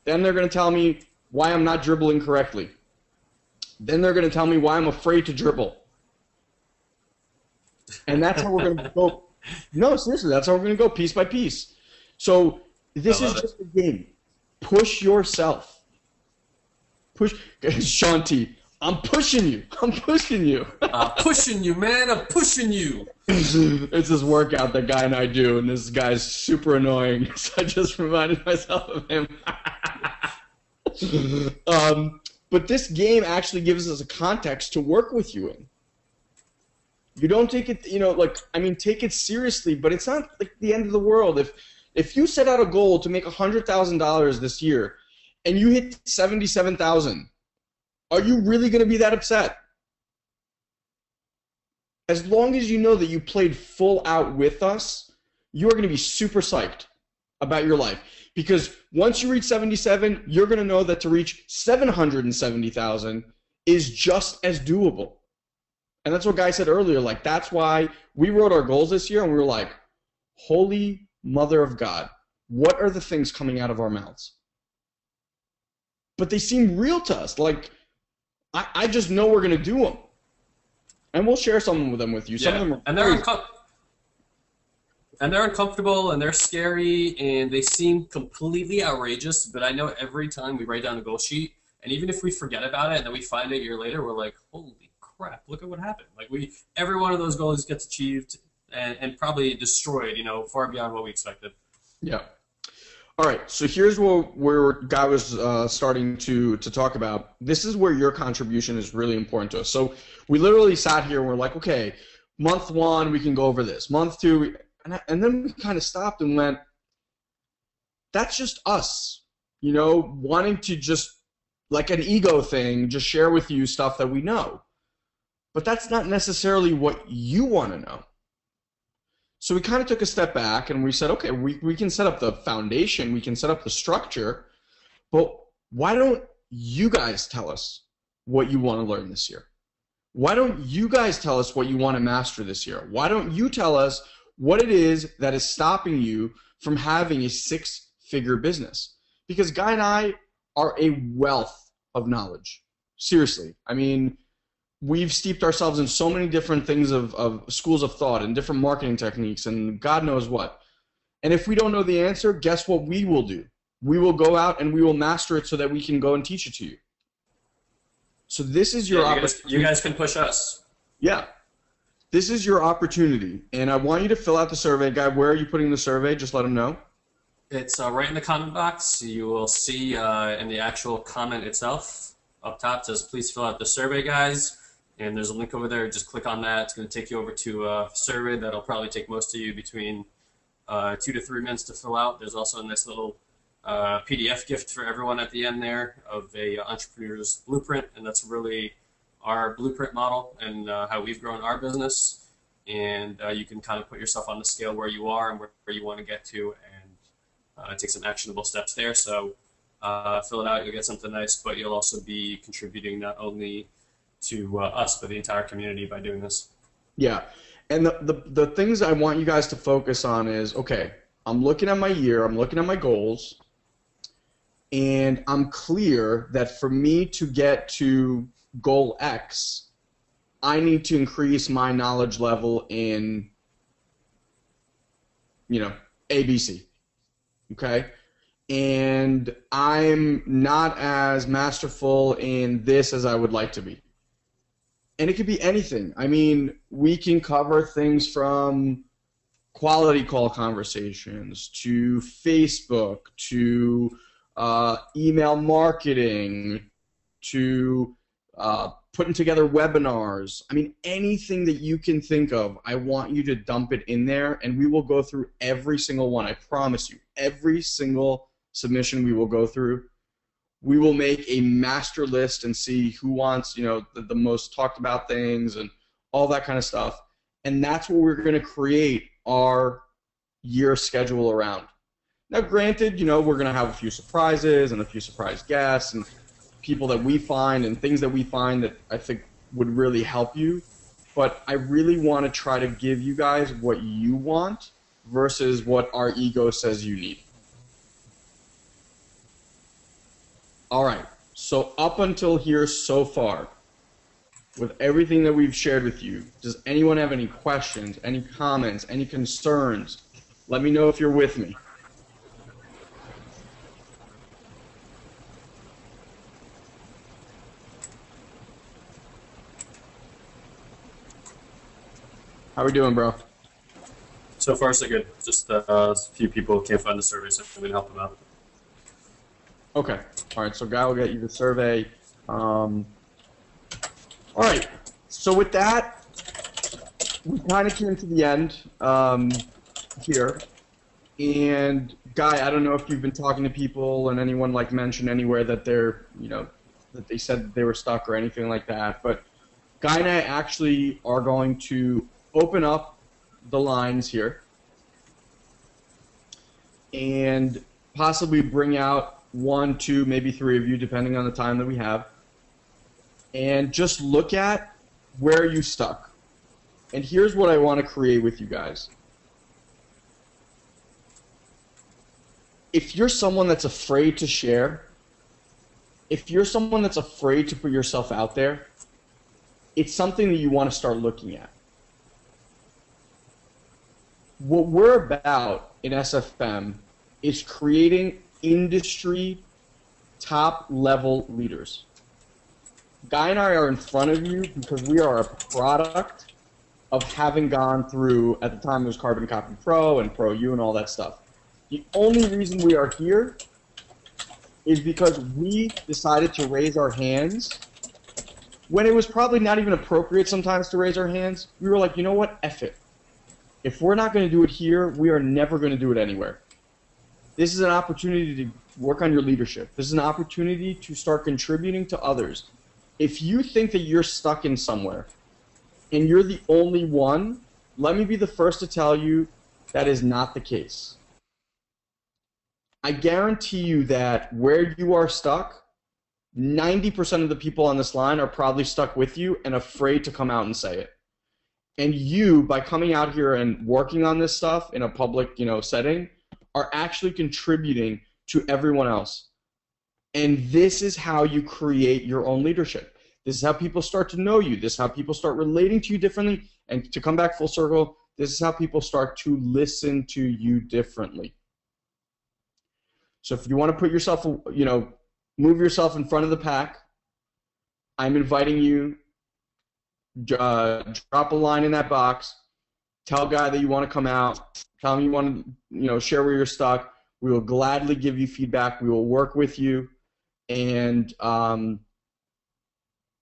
Then they're going to tell me why I'm not dribbling correctly. Then they're going to tell me why I'm afraid to dribble. And that's how we're going to go. No, seriously, that's how we're going to go piece by piece. So this is just a game. Push yourself. Push. Sean T, I'm pushing you. I'm pushing you. I'm pushing you, man. I'm pushing you. It's this workout that Guy and I do, and this guy's super annoying. So I just reminded myself of him. But this game actually gives us a context to work with you in. You don't take it, take it seriously, but it's not like the end of the world. If you set out a goal to make $100,000 this year, and you hit 77,000, are you really going to be that upset? As long as you know that you played full out with us, you are going to be super psyched about your life. Because once you reach 77, you're going to know that to reach 770,000 is just as doable. And that's what Guy said earlier. Like, that's why we wrote our goals this year, and we were like, holy mother of God, what are the things coming out of our mouths? But they seem real to us. Like, I just know we're going to do them. And we'll share some of them with you. Some of them are and they're uncomfortable, and they're scary, and they seem completely outrageous, but I know every time we write down a goal sheet, and even if we forget about it and then we find it a year later, we're like, holy crap, look at what happened. Like, every one of those goals gets achieved and probably destroyed, far beyond what we expected. Yeah. All right, so here's where Guy was starting to talk about. This is where your contribution is really important to us. So we literally sat here and we're like, okay, month one, we can go over this. Month two, and then we kind of stopped and went, that's just us, wanting to just, like an ego thing, just share with you stuff that we know. But that's not necessarily what you want to know. So we kind of took a step back and we said, okay, we can set up the foundation, we can set up the structure, but why don't you guys tell us what you want to learn this year? Why don't you guys tell us what you want to master this year? Why don't you tell us what it is that is stopping you from having a six-figure business? Because Guy and I are a wealth of knowledge. Seriously. I mean, we've steeped ourselves in so many different things of schools of thought and different marketing techniques and God knows what. And if we don't know the answer, guess what we will do? We will go out and we will master it so that we can go and teach it to you. So this is your opportunity. You guys can push us. Yeah. This is your opportunity. And I want you to fill out the survey. Guy, where are you putting the survey? Just let them know. It's right in the comment box. You will see in the actual comment itself up top, it says, please fill out the survey, guys. And there's a link over there. Just click on that. It's going to take you over to a survey that'll probably take most of you between 2 to 3 minutes to fill out. There's also a nice little PDF gift for everyone at the end there of a entrepreneur's blueprint, and that's really our blueprint model and how we've grown our business. And you can kind of put yourself on the scale where you are and where you want to get to, and take some actionable steps there. So fill it out. You'll get something nice, but you'll also be contributing not only to us, but the entire community by doing this. Yeah. And the things I want you guys to focus on is, okay, I'm looking at my year, I'm looking at my goals, and I'm clear that for me to get to goal X, I need to increase my knowledge level in, ABC. Okay? And I'm not as masterful in this as I would like to be. And it could be anything. I mean, we can cover things from quality call conversations to Facebook to email marketing to putting together webinars. I mean, anything that you can think of, I want you to dump it in there, and we will go through every single one. I promise you, every single submission we will go through. We will make a master list and see who wants, the most talked about things and all that kind of stuff. And that's what we're going to create our year schedule around. Now, granted, we're going to have a few surprises and a few surprise guests and people that we find and things that we find that I think would really help you. But I really want to try to give you guys what you want versus what our ego says you need. All right, so up until here so far, with everything that we've shared with you, does anyone have any questions, any comments, any concerns? Let me know if you're with me. How we doing, bro? So far, so good. Just a few people can't find the survey, so I'm going to help them out. Okay. All right, so Guy will get you the survey. All right. So with that, we kind of came to the end here. And Guy, I don't know if you've been talking to people and anyone mentioned anywhere that they're, that they said that they were stuck or anything like that. But Guy and I actually are going to open up the lines here and possibly bring out 1, 2, maybe 3 of you, depending on the time that we have, and just look at where you stuck. And here's what I want to create with you guys. If you're someone that's afraid to share, if you're someone that's afraid to put yourself out there, it's something that you want to start looking at. What we're about in SFM is creating industry top-level leaders. Guy and I are in front of you because we are a product of having gone through, at the time it was Carbon Copy Pro and Pro U and all that stuff. The only reason we are here is because we decided to raise our hands when it was probably not even appropriate sometimes to raise our hands. We were like, you know what, F it. If we're not going to do it here, we are never going to do it anywhere. This is an opportunity to work on your leadership. This is an opportunity to start contributing to others. If you think that you're stuck in somewhere and you're the only one, let me be the first to tell you that is not the case. I guarantee you that where you are stuck, 90% of the people on this line are probably stuck with you and afraid to come out and say it. And you, by coming out here and working on this stuff in a public, setting, are actually contributing to everyone else. And this is how you create your own leadership. This is how people start to know you. This is how people start relating to you differently. And to come back full circle, this is how people start to listen to you differently. So if you want to put yourself, move yourself in front of the pack, I'm inviting you. Drop a line in that box. Tell Guy that you want to come out. Tell him you want to, share where you're stuck. We will gladly give you feedback. We will work with you and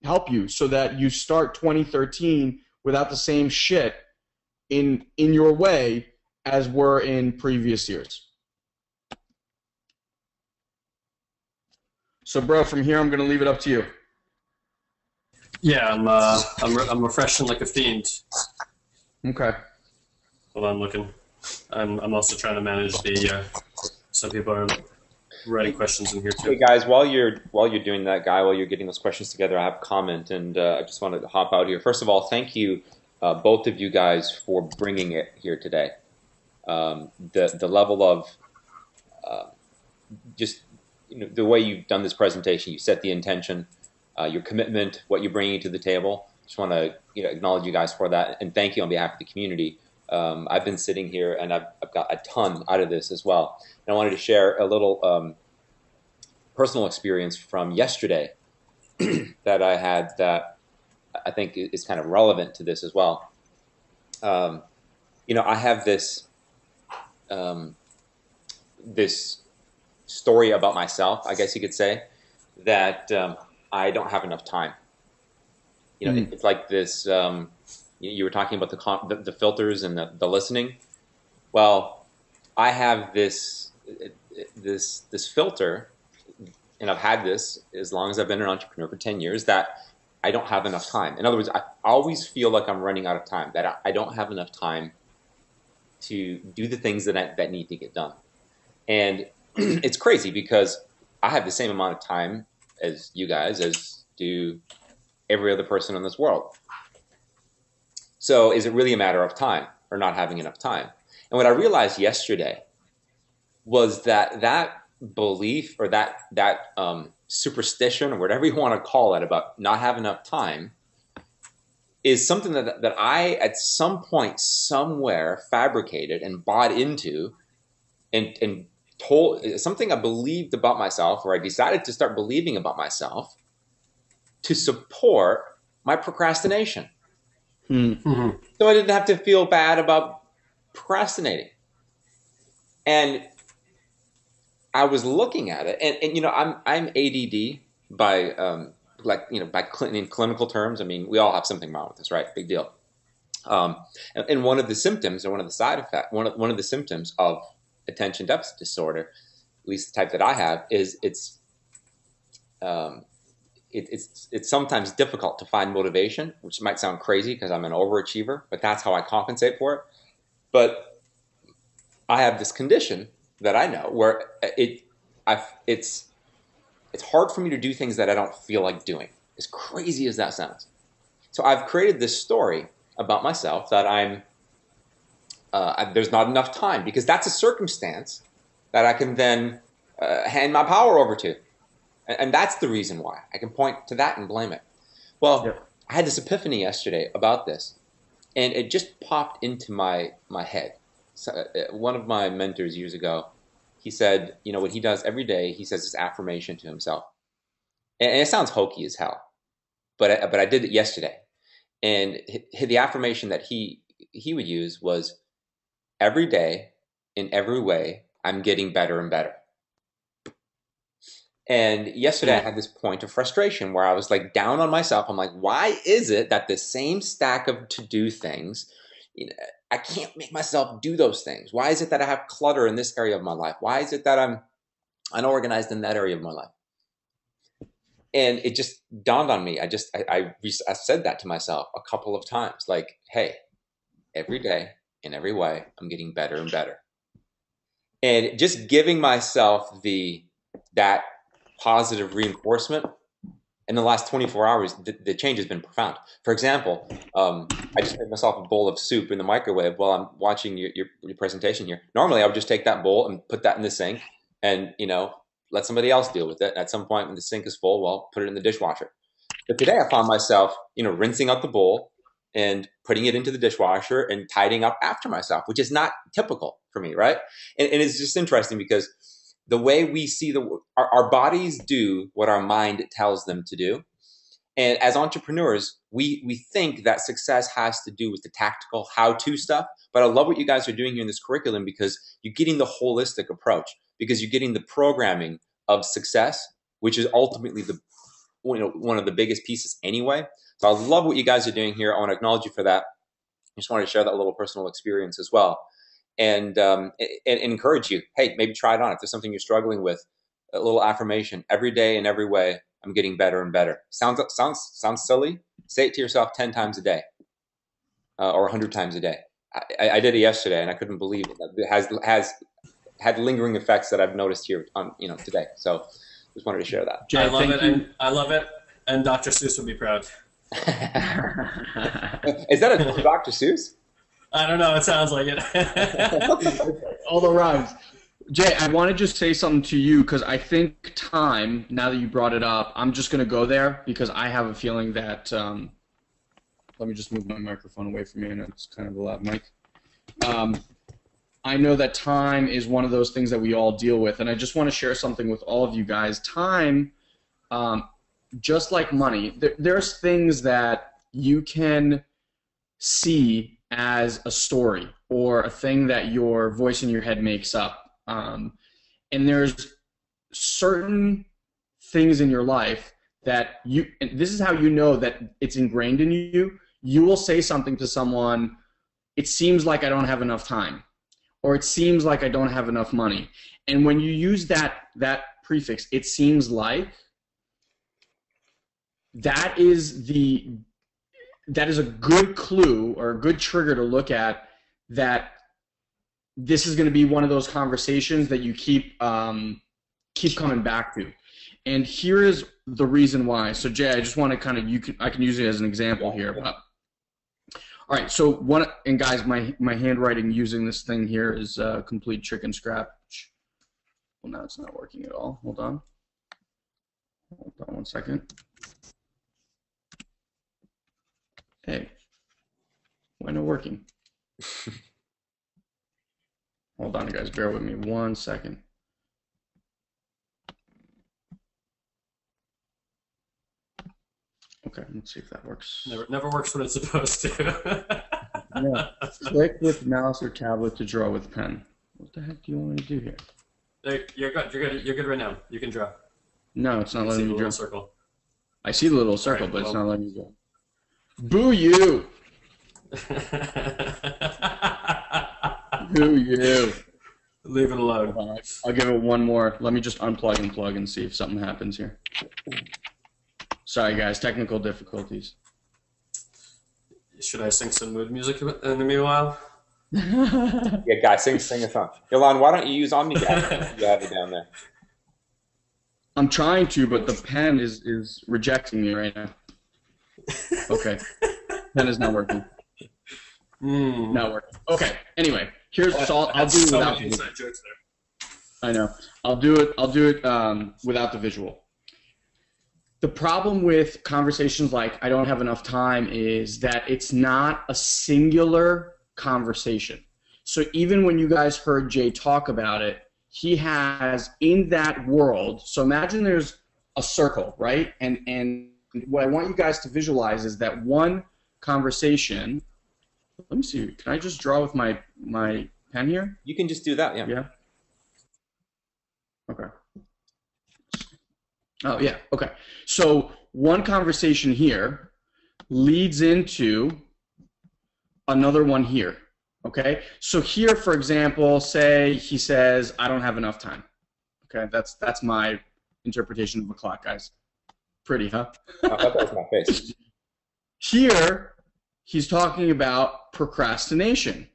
help you so that you start 2013 without the same shit in your way as were in previous years. So, bro, from here I'm going to leave it up to you. Yeah, I'm refreshing like a fiend. Okay. Hold on, looking. I'm also trying to manage the. Some people are writing questions in here too. Hey guys, while you're doing that, Guy, while you're getting those questions together, I have a comment, and I just wanted to hop out here. First of all, thank you both of you guys for bringing it here today. The level of just the way you've done this presentation, you set the intention, your commitment, what you're bringing to the table. Just want to acknowledge you guys for that, and thank you on behalf of the community. I've been sitting here and I've got a ton out of this as well. And I wanted to share a little personal experience from yesterday that I had that I think is kind of relevant to this as well. I have this this story about myself, I guess you could say, that I don't have enough time. It's like this. You were talking about the filters and the listening. Well, I have this filter, and I've had this as long as I've been an entrepreneur for 10 years, that I don't have enough time. In other words, I always feel like I'm running out of time, that I don't have enough time to do the things that need to get done. And it's crazy because I have the same amount of time as you guys, as do every other person in this world. So is it really a matter of time or not having enough time? And what I realized yesterday was that belief or that superstition or whatever you want to call it about not having enough time is something that I at some point somewhere fabricated and bought into and told, something I believed about myself, or I decided to start believing about myself to support my procrastination. Mm-hmm. So I didn't have to feel bad about procrastinating. And I was looking at it, and I'm ADD by in clinical terms. I mean, we all have something wrong with us, right? Big deal. And one of the symptoms, or one of the side effects, one of the symptoms of attention deficit disorder, at least the type that I have, is it's sometimes difficult to find motivation, which might sound crazy because I'm an overachiever, but that's how I compensate for it. But I have this condition that I know where it's hard for me to do things that I don't feel like doing, as crazy as that sounds. So I've created this story about myself that there's not enough time, because that's a circumstance that I can then hand my power over to. And that's the reason why. I can point to that and blame it. Well, yep. I had this epiphany yesterday about this, and it just popped into my head. So, one of my mentors years ago, he said, what he does every day, he says this affirmation to himself. And it sounds hokey as hell, but I did it yesterday. And the affirmation that he would use was, every day, in every way, I'm getting better and better. And yesterday I had this point of frustration where I was like down on myself. I'm like, why is it that the same stack of to-do things, I can't make myself do those things? Why is it that I have clutter in this area of my life? Why is it that I'm unorganized in that area of my life? And it just dawned on me. I said that to myself a couple of times, like, hey, every day, in every way, I'm getting better and better. And just giving myself that positive reinforcement in the last 24 hours, the change has been profound. For example, I just made myself a bowl of soup in the microwave while I'm watching your presentation here. Normally, I would just take that bowl and put that in the sink and, let somebody else deal with it. At some point when the sink is full, well, put it in the dishwasher. But today I found myself, rinsing out the bowl and putting it into the dishwasher and tidying up after myself, which is not typical for me, right? And it's just interesting because the way we see our bodies do what our mind tells them to do. And as entrepreneurs, we think that success has to do with the tactical how-to stuff. But I love what you guys are doing here in this curriculum, because you're getting the holistic approach, because you're getting the programming of success, which is ultimately one of the biggest pieces anyway. So I love what you guys are doing here. I want to acknowledge you for that. I just wanted to share that little personal experience as well. And encourage you, hey, maybe try it on. If there's something you're struggling with, a little affirmation: every day in every way, I'm getting better and better. Sounds silly? Say it to yourself 10 times a day, or 100 times a day. I did it yesterday, and I couldn't believe it. It has had lingering effects that I've noticed here on today. So just wanted to share that. Jay, I love it, and Dr. Seuss would be proud. Is that a Dr. Seuss? I don't know. It sounds like it. All the rhymes. Jay, I want to just say something to you because I think time, now that you brought it up, I'm just going to go there because I have a feeling that, let me just move my microphone away from me. I know it's kind of a loud mic. I know that time is one of those things that we all deal with, and I just want to share something with all of you guys. Time, just like money, there's things that you can see as a story or a thing that your voice in your head makes up. And there's certain things in your life that and this is how you know that it's ingrained in you. You will say something to someone, it seems like I don't have enough time, or it seems like I don't have enough money. And when you use that prefix, it seems like, that is a good clue or a good trigger to look at that this is going to be one of those conversations that you keep coming back to. And here is the reason why. So Jay, I just want to kind of, I can use it as an example here. But, all right, so and guys, my handwriting using this thing here is complete chicken scratch. Well, now it's not working at all. Hold on 1 second. Hey, why not working? Hold on, guys, bear with me 1 second. Okay, let's see if that works. Never works when it's supposed to. Yeah. Click with mouse or tablet to draw with pen. What the heck do you want me to do here? You're good. You're good right now. You can draw. No, it's not letting me draw. Circle. I see the little circle, but it's not letting me draw. Boo you! Boo you! Leave it alone. I'll give it one more. Let me just unplug and plug and see if something happens here. Sorry, guys, technical difficulties. Should I sing some mood music in the meanwhile? Yeah, guys, sing a song. Yolanda, why don't you use OmniGap? You have it down there. I'm trying to, but the pen is rejecting me right now. Okay, pen is not working. Not working. Okay. Anyway, here's I'll do it without the visual. I know. I'll do it without the visual. The problem with conversations like I don't have enough time is that it's not a singular conversation. So even when you guys heard Jay talk about it, he has in that world. So imagine there's a circle, right? And what I want you guys to visualize is that one conversation. Let me see. Can I just draw with my pen here? You can just do that, yeah. Yeah. Okay. Oh, yeah. Okay. So one conversation here leads into another one here. Okay. So here, for example, say he says, "I don't have enough time." Okay. That's my interpretation of a clock, guys. Pretty, huh? I thought that was my face. Here, he's talking about procrastination,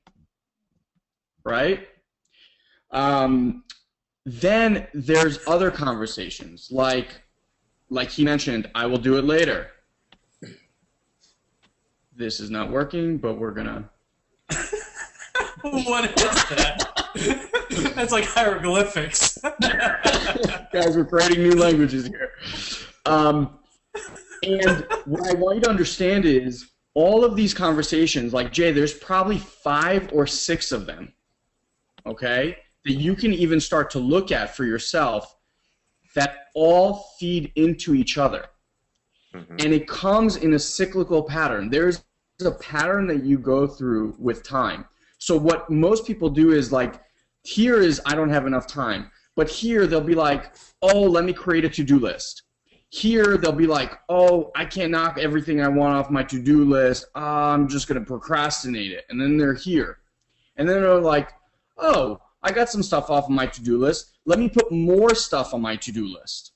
right? Then there's other conversations, like he mentioned, I will do it later. This is not working, but we're gonna. What is that? That's like hieroglyphics. Guys, we're creating new languages here. And what I want you to understand is all of these conversations, like Jay, there's probably 5 or 6 of them, okay, that you can even start to look at for yourself that all feed into each other. Mm-hmm. And it comes in a cyclical pattern. There's a pattern that you go through with time. So what most people do is like, here is I don't have enough time. But here they'll be like, oh, let me create a to-do list. Here they'll be like, oh, I can't knock everything I want off my to-do list. I'm just going to procrastinate it. And then they're here. And then they're like, oh, I got some stuff off of my to-do list. Let me put more stuff on my to-do list.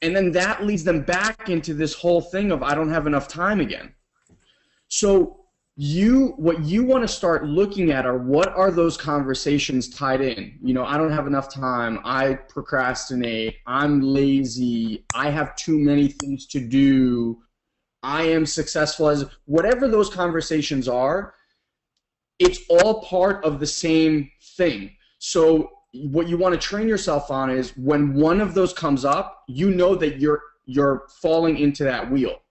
And then that leads them back into this whole thing of I don't have enough time again. So what you want to start looking at are what are those conversations tied in. You know, I don't have enough time. I procrastinate. I'm lazy. I have too many things to do. I am successful as whatever those conversations are, it's all part of the same thing. So what you want to train yourself on is when one of those comes up, you know that you're falling into that wheel.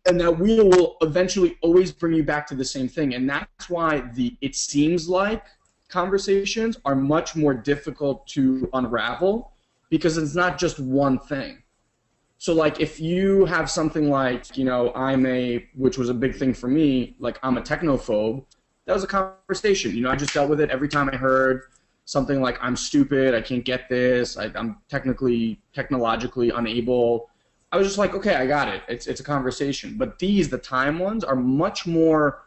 And that wheel will eventually always bring you back to the same thing. And that's why it seems like conversations are much more difficult to unravel, because it's not just one thing. So like if you have something like, you know, which was a big thing for me, like I'm a technophobe, that was a conversation. You know, I just dealt with it every time I heard something like I'm stupid, I can't get this, I'm technologically unable. I was just like, okay, I got it. It's a conversation. But the time ones are much more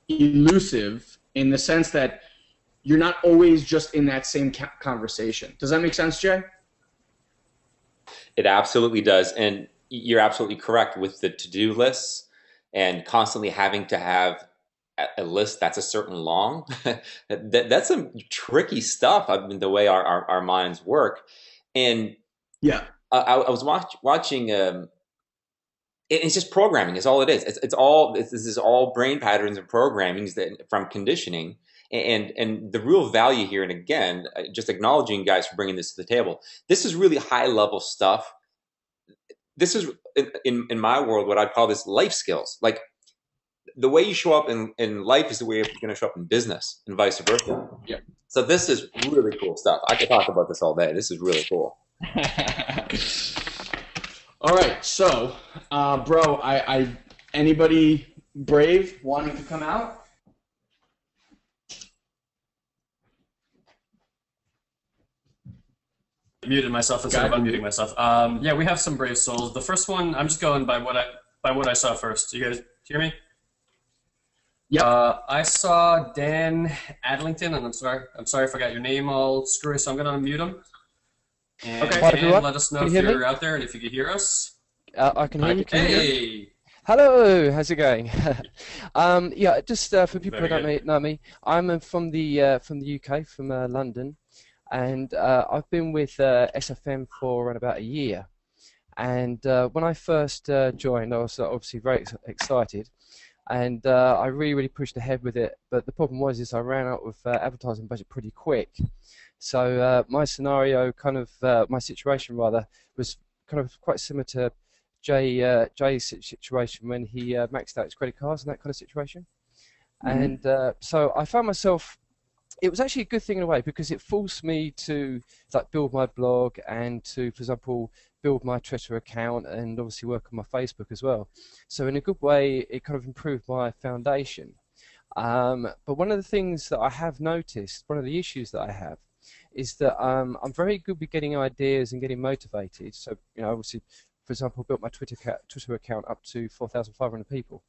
elusive in the sense that you're not always just in that same conversation. Does that make sense, Jay? It absolutely does. And you're absolutely correct with the to-do lists and constantly having to have a list that's a certain long. That's some tricky stuff. I mean, the way our minds work. And yeah. I was watching. It's just programming. Is all it is. This is all brain patterns and programming from conditioning. And the real value here, and again, just acknowledging you guys for bringing this to the table. This is really high level stuff. This is in my world what I'd call this life skills. Like the way you show up in life is the way you're going to show up in business, and vice versa. Yeah. So this is really cool stuff. I could talk about this all day. This is really cool. All right, so, bro, anybody brave wanting to come out? Muted myself instead of unmuting myself. Yeah, we have some brave souls. The first one, I'm just going by what I saw first. You guys hear me? Yeah. I saw Dan Adlington, and I'm sorry I forgot your name all screwy, so I'm gonna unmute him. And, okay. and let us know if you're out there and if you can hear us. I can hear you. Hey. Hello, how's it going? Yeah, just for people who don't know me, I'm from the UK, from London, and I've been with SFM for around about a year. And when I first joined, I was obviously very excited, and I really pushed ahead with it. But the problem was I ran out of advertising budget pretty quick. So my scenario, my situation rather, was kind of quite similar to Jay's situation when he maxed out his credit cards and that kind of situation. Mm-hmm. And so I found myself, it was actually a good thing in a way because it forced me to build my blog and to, for example, build my Twitter account and obviously work on my Facebook as well. So in a good way, it kind of improved my foundation. But one of the things that I have noticed, one of the issues that I have, is that I'm very good with getting ideas and getting motivated. So, you know, obviously, for example, built my Twitter account up to 4,500 people,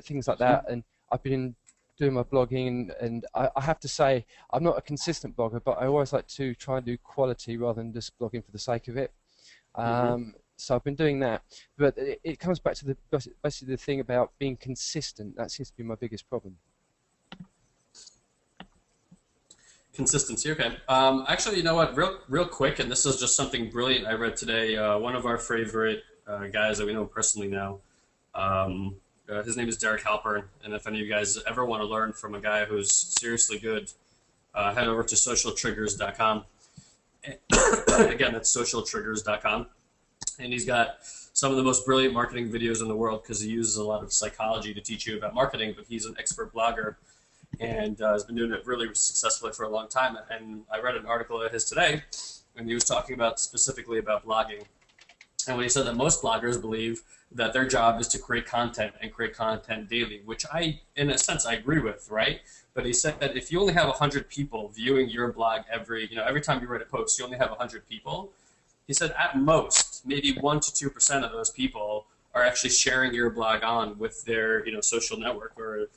things like that. And I've been doing my blogging, and I have to say, I'm not a consistent blogger, but I always like to try and do quality rather than just blogging for the sake of it. So I've been doing that. But it comes back to basically the thing about being consistent. That seems to be my biggest problem. Consistency, okay. Actually, you know what, real quick, and this is just something brilliant I read today. One of our favorite guys that we know personally now, his name is Derek Halpern, and if any of you guys ever want to learn from a guy who's seriously good, head over to socialtriggers.com. Again, that's socialtriggers.com. And he's got some of the most brilliant marketing videos in the world because he uses a lot of psychology to teach you about marketing, but he's an expert blogger and has been doing it really successfully for a long time. And I read an article of his today, and he was talking about specifically about blogging. And when he said that most bloggers believe that their job is to create content and create content daily, which I, in a sense, I agree with, right? But he said that if you only have 100 people viewing your blog every time you write a post, you only have 100 people. He said at most, maybe 1 to 2% of those people are actually sharing your blog on with their social network or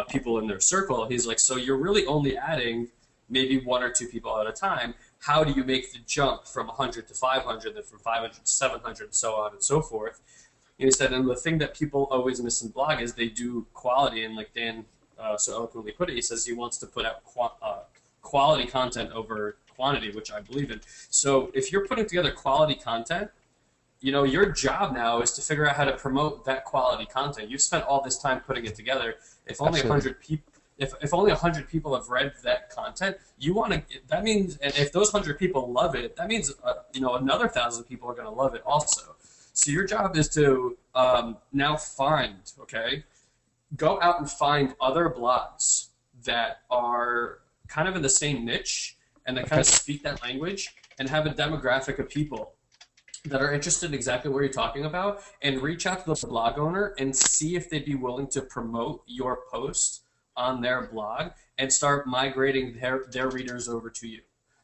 people in their circle. He's like, so you're really only adding maybe 1 or 2 people at a time. How do you make the jump from 100 to 500, then from 500 to 700, and so on and so forth? And he said, and the thing that people always miss in blog is they do quality, and like Dan so eloquently put it, he says he wants to put out quality content over quantity, which I believe in. So if you're putting together quality content, your job now is to figure out how to promote that quality content. You've spent all this time putting it together. If only Absolutely. 100 people, if only 100 people have read that content, that means, and if those 100 people love it, that means another 1,000 people are going to love it also. So your job is to now go out and find other blogs that are kind of in the same niche and that kind of speak that language and have a demographic of people that are interested in exactly what you're talking about, and reach out to the blog owner and see if they'd be willing to promote your post on their blog and start migrating their readers over to you.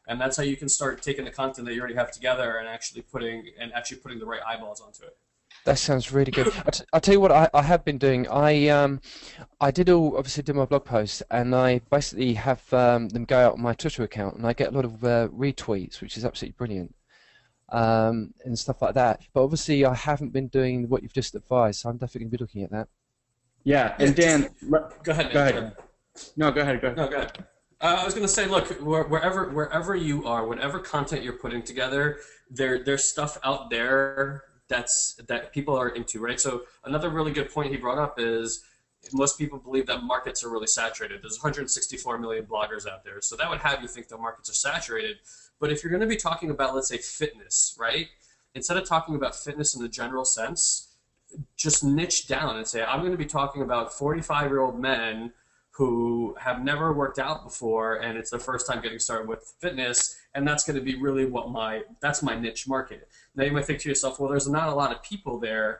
And that's how you can start taking the content that you already have together and actually putting the right eyeballs onto it. That sounds really good. I'll tell you what I have been doing. I did my blog posts, and I basically have them go out on my Twitter account, and I get a lot of retweets, which is absolutely brilliant, and stuff like that. But obviously, I haven't been doing what you've just advised, so I'm definitely going to be looking at that. Yeah, and Dan, Go ahead. Go ahead. No, go ahead. No, go ahead. I was going to say, look, wherever you are, whatever content you're putting together, there's stuff out there that people are into, right? So another really good point he brought up is most people believe that markets are really saturated. There's 164 million bloggers out there, so that would have you think the markets are saturated. But if you're going to be talking about, let's say, fitness, right? Instead of talking about fitness in the general sense, just niche down and say, I'm going to be talking about 45-year-old men who have never worked out before, and it's their first time getting started with fitness, and that's going to be really that's my niche market. Now you might think to yourself, well, there's not a lot of people there,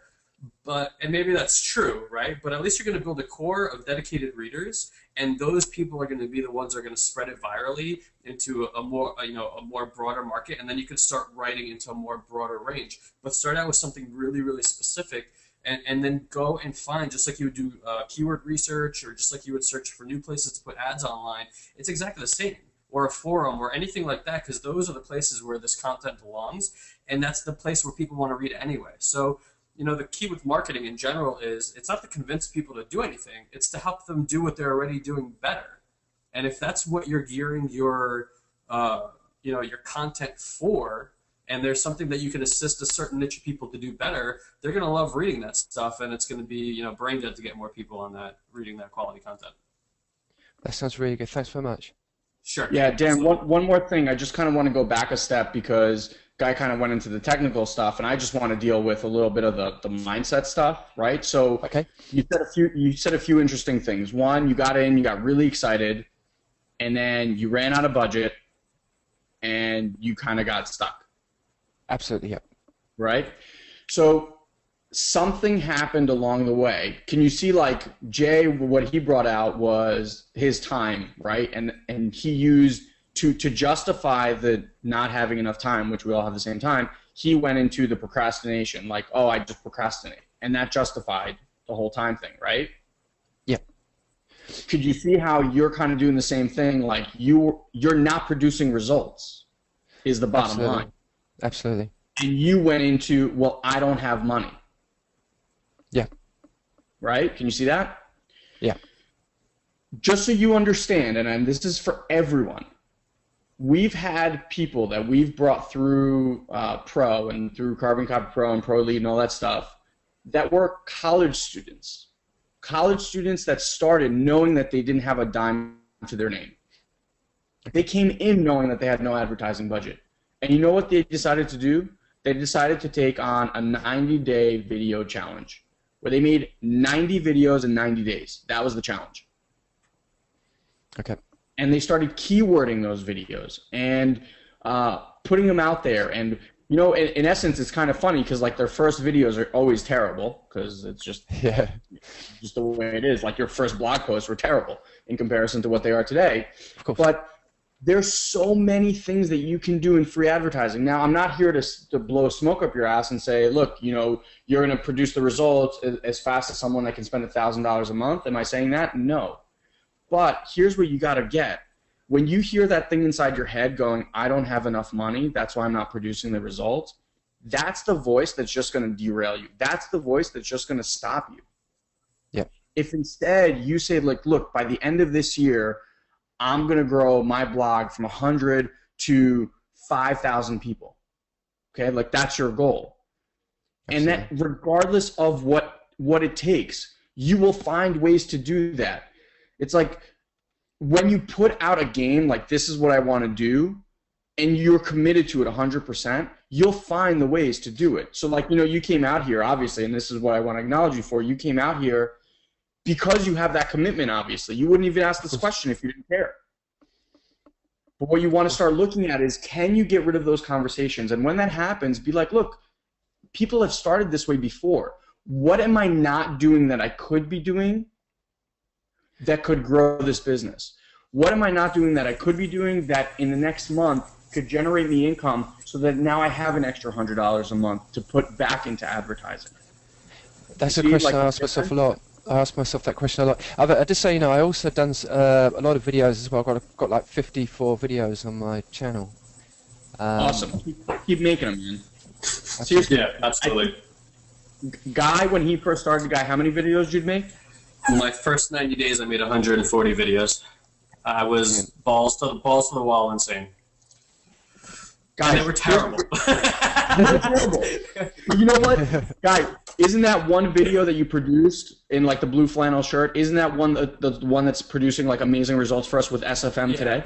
and maybe that's true, right? But at least you're going to build a core of dedicated readers, and those people are going to be the ones that are going to spread it virally into a more broader market, and then you can start writing into a more broader range. But start out with something really, really specific. And then go and find, just like you would do keyword research, or just like you would search for new places to put ads online, it's exactly the same, or a forum or anything like that, because those are the places where this content belongs, and that's the place where people want to read it anyway. So, the key with marketing in general is it's not to convince people to do anything, it's to help them do what they're already doing better. And if that's what you're gearing your content for, and there's something that you can assist a certain niche of people to do better, they're going to love reading that stuff, and it's going to be brain dead to get more people on that, reading that quality content. That sounds really good. Thanks very much. Sure. Yeah, Dan, one more thing. I just kind of want to go back a step because Guy kind of went into the technical stuff, and I just want to deal with a little bit of the mindset stuff, right? So Okay. you said a few interesting things. One, you got in, you got really excited, and then you ran out of budget, and you kind of got stuck. Absolutely, yeah. Right? So something happened along the way. Can you see, like, Jay, what he brought out was his time, right? And he used to justify the not having enough time, which we all have the same time, he went into the procrastination, like, oh, I just procrastinate. And that justified the whole time thing, right? Yeah. Could you see how you're kind of doing the same thing? Like, you're not producing results is the bottom Absolutely. line. Absolutely. And you went into, well, I don't have money. Yeah. Right? Can you see that? Yeah. Just so you understand, and this is for everyone, we've had people that we've brought through Pro and through Carbon Copy Pro and Pro Lead and all that stuff that were college students. College students that started knowing that they didn't have a dime to their name. They came in knowing that they had no advertising budget. And you know what they decided to do? They decided to take on a 90-day video challenge where they made 90 videos in 90 days. That was the challenge. Okay. And they started keywording those videos and putting them out there. And, in essence, it's kind of funny because, like, their first videos are always terrible because it's just the way it is. Like, your first blog posts were terrible in comparison to what they are today. Of course. But there's so many things that you can do in free advertising. Now, I'm not here to blow smoke up your ass and say, look, you're going to produce the results as fast as someone that can spend $1,000 a month. Am I saying that? No. But here's what you got to get. When you hear that thing inside your head going, I don't have enough money, that's why I'm not producing the results, that's the voice that's just going to derail you. That's the voice that's just going to stop you. Yeah. If instead you say, like, look, by the end of this year, I'm going to grow my blog from 100 to 5,000 people. Okay, like, that's your goal. And that regardless of what it takes, you will find ways to do that. It's like when you put out a game like this is what I want to do, and you're committed to it 100%, you'll find the ways to do it. So like, you came out here, obviously, and this is what I want to acknowledge you for. You came out here because you have that commitment, obviously. You wouldn't even ask this question if you didn't care. But what you want to start looking at is, can you get rid of those conversations? And when that happens, be like, look, people have started this way before. What am I not doing that I could be doing that could grow this business? What am I not doing that I could be doing that in the next month could generate me income so that now I have an extra $100 a month to put back into advertising? That's a question I ask myself a lot. I ask myself that question a lot. I just say, I also done a lot of videos as well. I've got like 54 videos on my channel. Awesome. Keep making them, man. Seriously. Yeah, absolutely. Guy, when he first started, how many videos did you make? In my first 90 days, I made 140 videos. I was balls to the wall insane. Guys, and they were terrible. They were terrible. You know what, guy? Isn't that one video that you produced in like the blue flannel shirt? Isn't that one the one that's producing like amazing results for us with SFM today?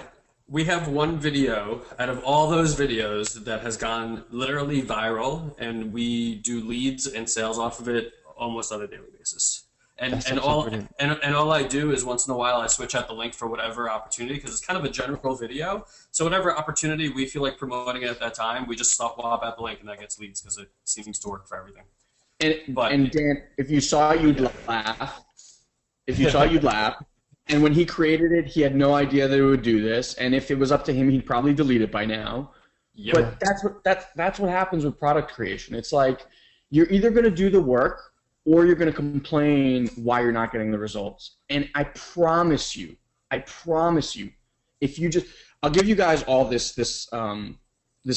We have one video out of all those videos that has gone literally viral, and we do leads and sales off of it almost on a daily basis. And all I do is once in a while I switch out the link for whatever opportunity, because it's kind of a general video. So whatever opportunity we feel like promoting it at that time, we just swap out the link, and that gets leads because it seems to work for everything. And Dan, if you saw it, you'd laugh. If you saw it, you'd laugh. And when he created it, he had no idea that it would do this. And if it was up to him, he'd probably delete it by now. Yep. But that's what happens with product creation. It's like you're either going to do the work or you're going to complain why you're not getting the results. And I promise you, if you just, I'll give you guys all this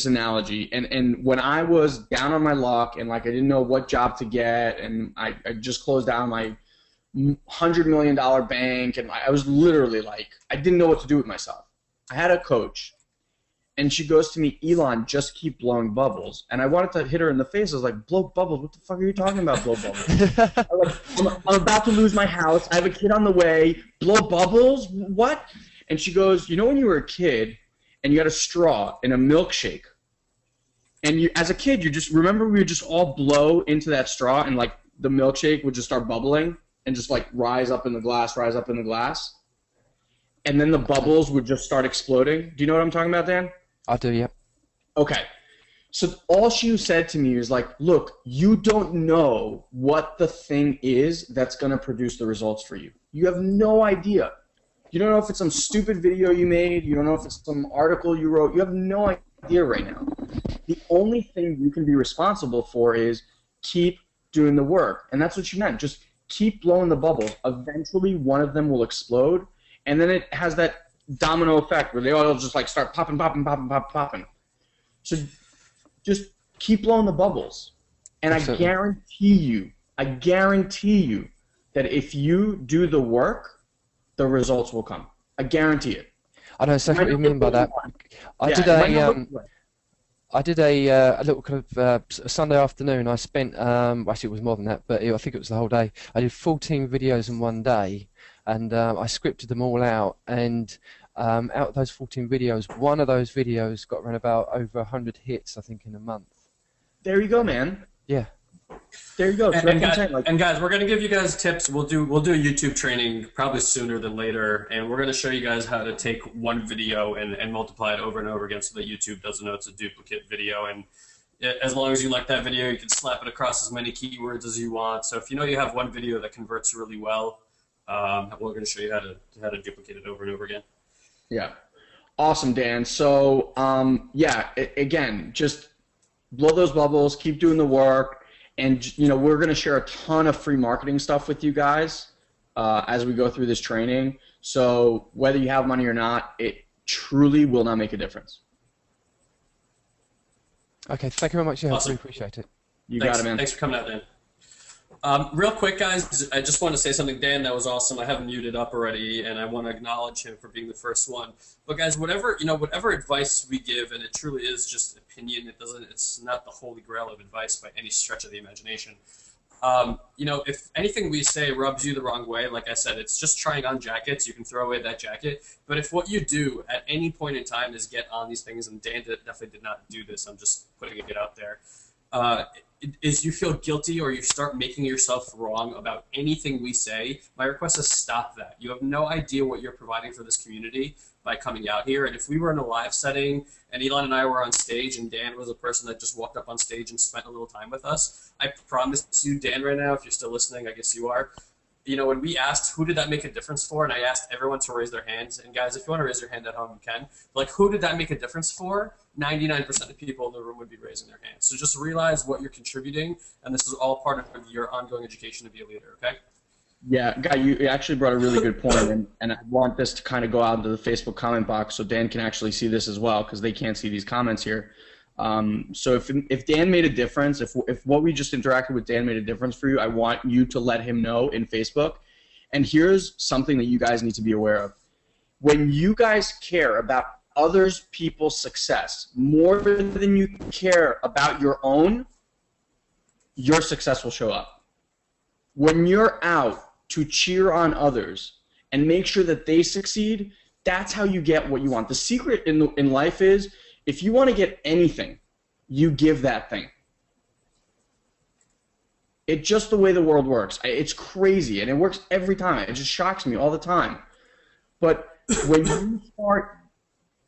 analogy. And when I was down on my luck and like I didn't know what job to get, and I just closed down my $100 million bank, and I was literally like, I didn't know what to do with myself. I had a coach, and she goes to me, Elon, just keep blowing bubbles. And I wanted to hit her in the face. I was like, blow bubbles? What the fuck are you talking about, blow bubbles? I'm about to lose my house. I have a kid on the way. Blow bubbles? What? And she goes, when you were a kid and you had a straw in a milkshake, and you, as a kid, you just remember we would just all blow into that straw, and like the milkshake would just start bubbling and just like rise up in the glass, and then the bubbles would just start exploding. Do you know what I'm talking about, Dan? I do, yeah. Okay. So all she said to me was like, look, you don't know what the thing is that's going to produce the results for you. You have no idea. You don't know if it's some stupid video you made. You don't know if it's some article you wrote. You have no idea right now. The only thing you can be responsible for is keep doing the work. And that's what she meant. Just keep blowing the bubbles. Eventually one of them will explode, and then it has that domino effect where they all just like start popping. So just keep blowing the bubbles. And Absolutely. I guarantee you that if you do the work, the results will come. I guarantee it. I know exactly what you mean by that. I did a little kind of Sunday afternoon. I spent, actually it was more than that, but I think it was the whole day. I did 14 videos in one day, and I scripted them all out. And out of those 14 videos, one of those videos got around about over 100 hits, I think, in a month. There you go, man. Yeah. There you go. So and guys, we're going to give you guys tips. We'll do a YouTube training probably sooner than later, and we're going to show you guys how to take one video and multiply it over and over again so that YouTube doesn't know it's a duplicate video. And as long as you like that video, you can slap it across as many keywords as you want. So if you have one video that converts really well, we're going to show you how to duplicate it over and over again. Yeah. Awesome, Dan. So, again, just blow those bubbles, keep doing the work. And we're going to share a ton of free marketing stuff with you guys as we go through this training. So whether you have money or not, it truly will not make a difference. Okay, thank you very much. Yeah, awesome. I really appreciate it. Got it, man. Thanks for coming out, Dan. Real quick, guys, I just want to say something. Dan, that was awesome. I have him muted up already, and I want to acknowledge him for being the first one. But guys, whatever advice we give, and it truly is just opinion. It's not the holy grail of advice by any stretch of the imagination. If anything we say rubs you the wrong way, like I said, it's just trying on jackets. You can throw away that jacket. But if what you do at any point in time is get on these things, and Dan definitely did not do this, I'm just putting it out there, uh, is you feel guilty or you start making yourself wrong about anything we say, my request is stop that. You have no idea what you're providing for this community by coming out here. And if we were in a live setting and Elon and I were on stage and Dan was a person that just walked up on stage and spent a little time with us, I promise you, Dan, right now, if you're still listening, I guess you are, when we asked who did that make a difference for, and I asked everyone to raise their hands, and guys, if you want to raise your hand at home, you can. Like, who did that make a difference for? 99% of people in the room would be raising their hands. So just realize what you're contributing, and this is all part of your ongoing education to be a leader, okay? Yeah, Guy, you actually brought a really good point, and I want this to kind of go out into the Facebook comment box so Dan can actually see this as well, because they can't see these comments here. So if Dan made a difference, if what we just interacted with Dan made a difference for you, I want you to let him know in Facebook. And here's something that you guys need to be aware of. When you guys care about others people's success more than you care about your own, your success will show up. When you're out to cheer on others and make sure that they succeed, that's how you get what you want. The secret in life is, if you want to get anything, you give that thing. It's just the way the world works. It's crazy, and it works every time. It just shocks me all the time. But when you start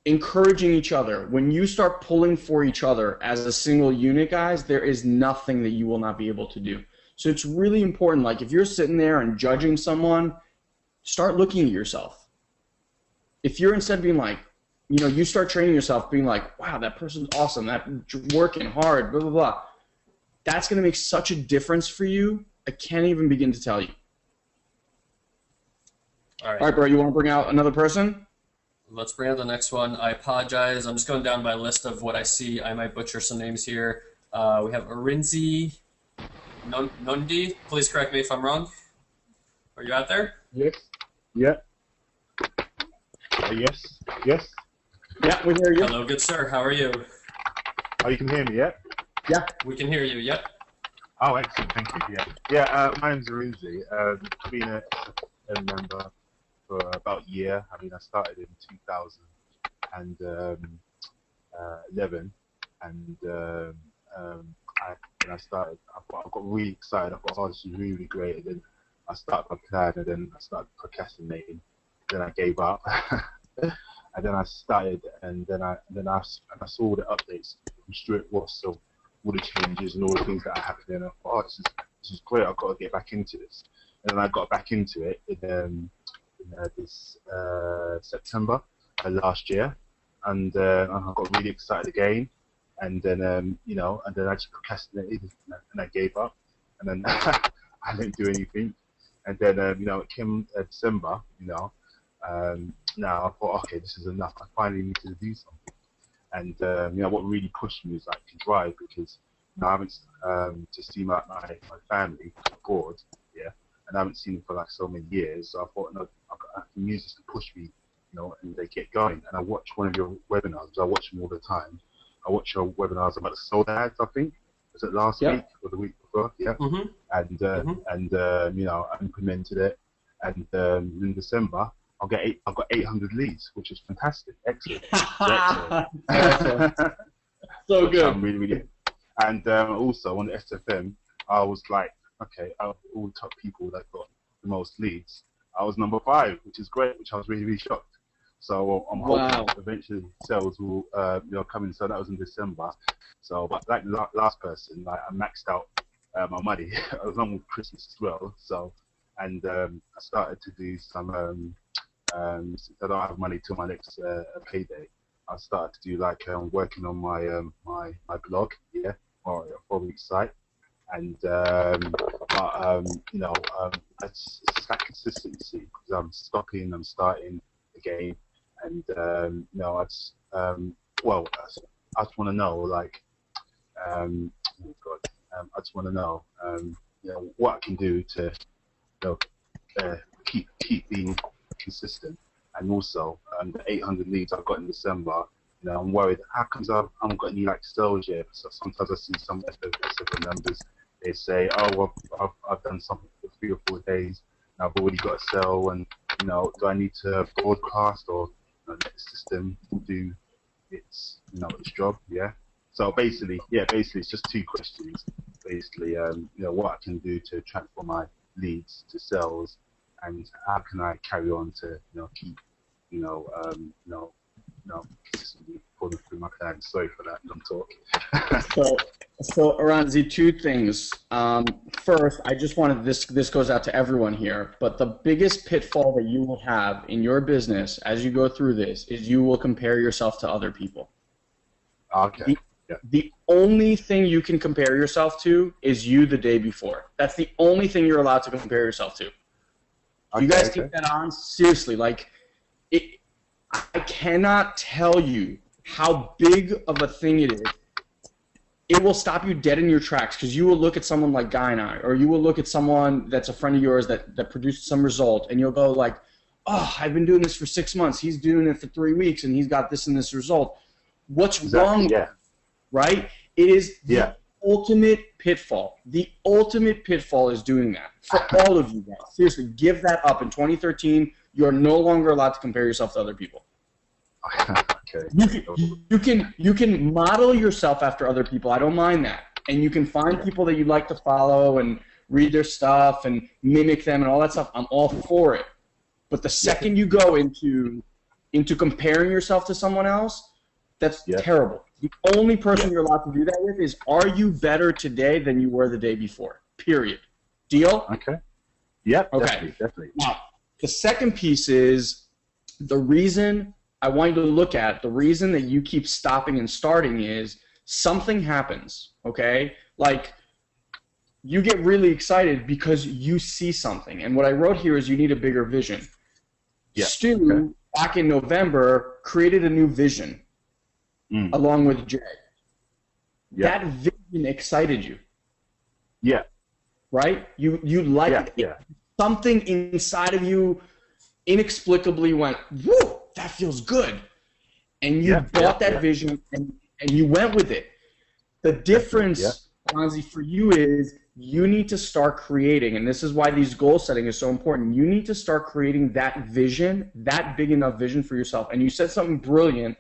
encouraging each other, when you start pulling for each other as a single unit, guys, there is nothing that you will not be able to do. So it's really important. Like, if you're sitting there and judging someone, start looking at yourself. If you're instead being like, you start training yourself being like, wow, that person's awesome, that working hard, blah, blah, blah. That's going to make such a difference for you. I can't even begin to tell you. All right, bro, you want to bring out another person? Let's bring out the next one. I apologize. I'm just going down my list of what I see. I might butcher some names here. We have Arinzi Nundi. Please correct me if I'm wrong. Are you out there? Yes. Yeah. Yes. Yes. Yeah, we hear you. Hello, good sir. How are you? Oh, you can hear me, yeah? Yeah. We can hear you, yep. Oh, excellent. Thank you. Yeah. Yeah, my name's Arinzi. I've been a member for about a year. I mean, I started in 2011, and when I started, I got really excited. I thought, oh, this is really, really great. And then I started my plan, and then I started procrastinating. Then I gave up. And then I started, and then I saw the updates, how true it was, so all the changes and all the things that are happening. And I thought, oh, this is great. I've got to get back into this. And then I got back into it in this September last year, and I got really excited again. And then and then I just procrastinated, and I gave up, and then I didn't do anything. And then it came December, now I thought, okay, this is enough. I finally need to do something. And what really pushed me is like to drive, because I haven't to see my family abroad, yeah, and I haven't seen them for like so many years. So I thought, no, I can use this to push me, and they get going. And I watched one of your webinars. I watch them all the time. I watch your webinars about the solar ads. I think was it last week or the week before? Yeah. Mm-hmm. And I implemented it, and in December. I've got 800 leads, which is fantastic. Excellent. Excellent. So good. I'm really, really. And also on the SFM, I was like, okay, out of all the top people that got the most leads, I was number 5, which is great, which I was really, really shocked. So I'm hoping eventually sales will come in. So that was in December. So, but like the last person, like I maxed out my money. I was on with Christmas as well. So, and I started to do some. Since I don't have money till my next payday, I started to do like working on my my blog, yeah, or a 4-week site, and it's that consistency, because I'm stopping, I'm starting again, and I just I just want to know, like, I just want to know what I can do to keep being consistent, and also the 800 leads I got in December. I'm worried. How comes I haven't got any sales yet? So sometimes I see some SFA members. They say, "Oh, well, I've done something for 3 or 4 days. And I've already got a sale, and do I need to broadcast or let the system do its its job?" Yeah. So basically, it's just 2 questions. Basically, what I can do to transform my leads to sales, and how can I carry on to keep consistently pulling through my clients. Sorry for that long talk. So Aranzi, 2 things. First, I just wanted this goes out to everyone here, but the biggest pitfall that you will have in your business as you go through this is you will compare yourself to other people. Okay. The only thing you can compare yourself to is you the day before. That's the only thing you're allowed to compare yourself to. You guys take that on seriously. I cannot tell you how big of a thing it is. It will stop you dead in your tracks, because you will look at someone like Guy and I, or you will look at someone that's a friend of yours that produced some result, and you'll go like, "Oh, I've been doing this for 6 months. He's doing it for 3 weeks, and he's got this and this result. What's wrong with it?" Right? It is the ultimate pitfall. The ultimate pitfall is doing that for all of you guys. Seriously, give that up. In 2013, you are no longer allowed to compare yourself to other people. Okay. You can model yourself after other people. I don't mind that, and you can find people that you like to follow and read their stuff and mimic them and all that stuff. I'm all for it. But the second you go into comparing yourself to someone else, that's terrible. The only person you're allowed to do that with is, are you better today than you were the day before? Period. Deal? Okay. Yep. Okay. Definitely. Now, the second piece is the reason I want you to look at, the reason that you keep stopping and starting is something happens, okay? Like, you get really excited because you see something. And what I wrote here is you need a bigger vision. Yeah. Stu, back in November, created a new vision along with Jay. That vision excited you. Yeah. Right? You liked it. Something inside of you inexplicably went, whoo, that feels good. And you bought that vision and you went with it. The difference, Fonzie, for you is you need to start creating, and this is why these goal setting is so important. You need to start creating that vision, that big enough vision for yourself. And you said something brilliant,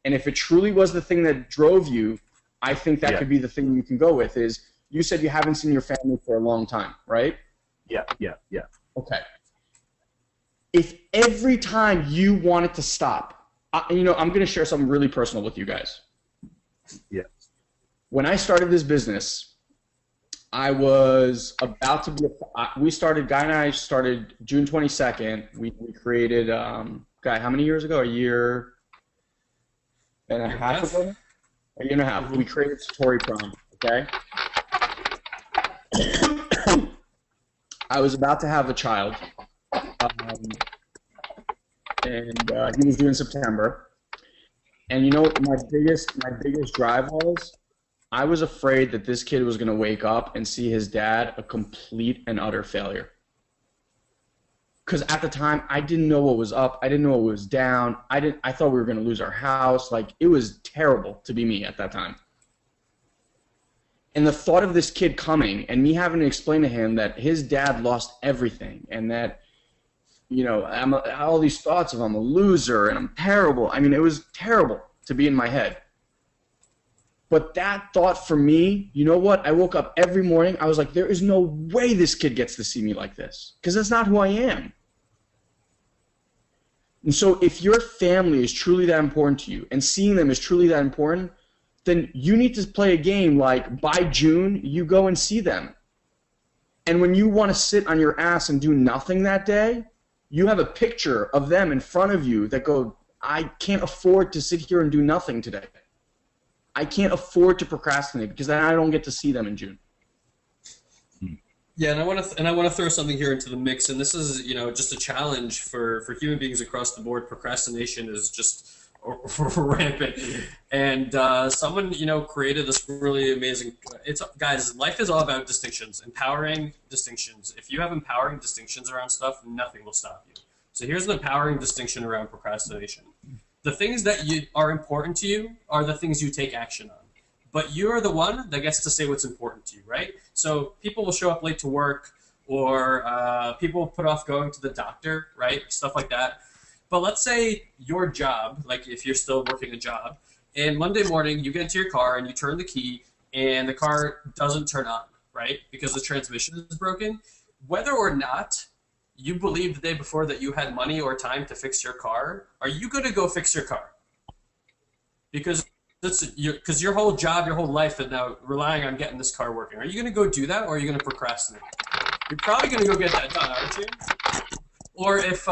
and if it truly was the thing that drove you, I think that could be the thing you can go with is, you said you haven't seen your family for a long time, right? Yeah. Okay. If every time you wanted to stop, I'm going to share something really personal with you guys. Yeah. When I started this business, I was about to be, Guy and I started June 22nd. We created, Guy, how many years ago? A year and a half ago? A year and a half. We created SatoriPrime, okay? I was about to have a child, and he was due in September. And you know what my biggest drive was? I was afraid that this kid was going to wake up and see his dad a complete and utter failure. Because at the time, I didn't know what was up. I didn't know what was down. I thought we were going to lose our house. Like, it was terrible to be me at that time. And the thought of this kid coming and me having to explain to him that his dad lost everything and that, all these thoughts of I'm a loser and I'm terrible. I mean, it was terrible to be in my head. But that thought for me, you know what? I woke up every morning. I was like, there is no way this kid gets to see me like this, because that's not who I am. And so if your family is truly that important to you and seeing them is truly that important, then you need to play a game like by June, you go and see them. And when you want to sit on your ass and do nothing that day, you have a picture of them in front of you that go, I can't afford to sit here and do nothing today. I can't afford to procrastinate because then I don't get to see them in June. Yeah, and I want to throw something here into the mix, and this is just a challenge for human beings across the board. Procrastination is just rampant. And someone, created this really amazing. Guys, life is all about distinctions, empowering distinctions. If you have empowering distinctions around stuff, nothing will stop you. So here's an empowering distinction around procrastination. The things that are important to you are the things you take action on. But you're the one that gets to say what's important to you, right? So people will show up late to work, or people will put off going to the doctor, right? Stuff like that. But let's say your job, like if you're still working a job, and Monday morning you get into your car and you turn the key and the car doesn't turn on, right? Because the transmission is broken. Whether or not you believed the day before that you had money or time to fix your car, are you going to go fix your car? Because your whole job, your whole life is now relying on getting this car working. Are you going to go do that, or are you going to procrastinate? You're probably going to go get that done, aren't you? Or if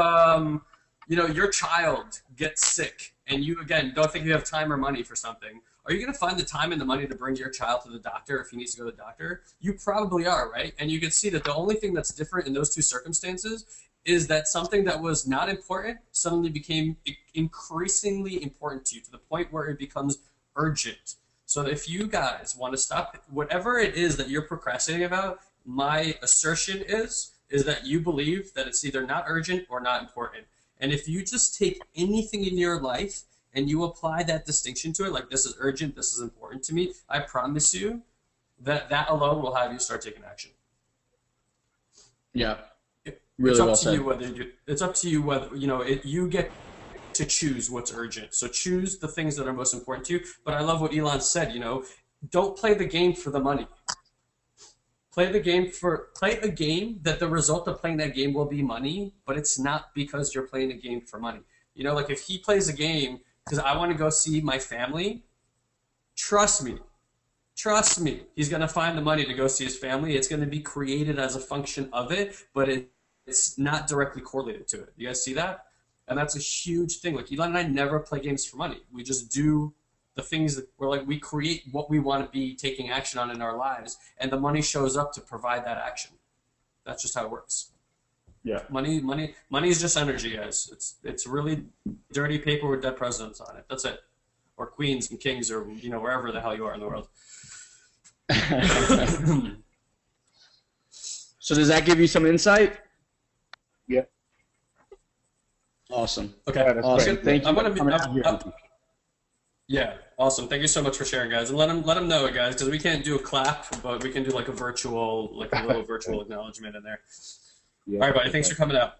your child gets sick and you, again, don't think you have time or money for something, are you going to find the time and the money to bring your child to the doctor if he needs to go to the doctor? You probably are, right? And you can see that the only thing that's different in those two circumstances is that something that was not important suddenly became increasingly important to you, to the point where it becomes urgent. So if you guys want to stop whatever it is that you're procrastinating about, my assertion is that you believe that it's either not urgent or not important. And if you just take anything in your life and you apply that distinction to it, like this is urgent, this is important to me, I promise you that alone will have you start taking action. Yeah, really well said. It's up to you whether, you get to choose what's urgent. So choose the things that are most important to you. But I love what Elon said, don't play the game for the money. Play a game that the result of playing that game will be money, but it's not because you're playing a game for money. Like if he plays a game because I want to go see my family, trust me, he's going to find the money to go see his family. It's going to be created as a function of it, but it's not directly correlated to it. You guys see that? And that's a huge thing. Like Elon and I never play games for money. We just do the things that we create what we want to be taking action on in our lives, and the money shows up to provide that action. That's just how it works. Yeah. Money is just energy, guys. It's really dirty paper with dead presidents on it. That's it. Or queens and kings, or wherever the hell you are in the world. So does that give you some insight? Yeah. Awesome. Okay. Yeah, awesome. great. Thank you. Yeah, awesome. Thank you so much for sharing, guys. And let them know it, guys, because we can't do a clap, but we can do like a little virtual acknowledgement in there. Yeah, all right, buddy. Thanks for coming out.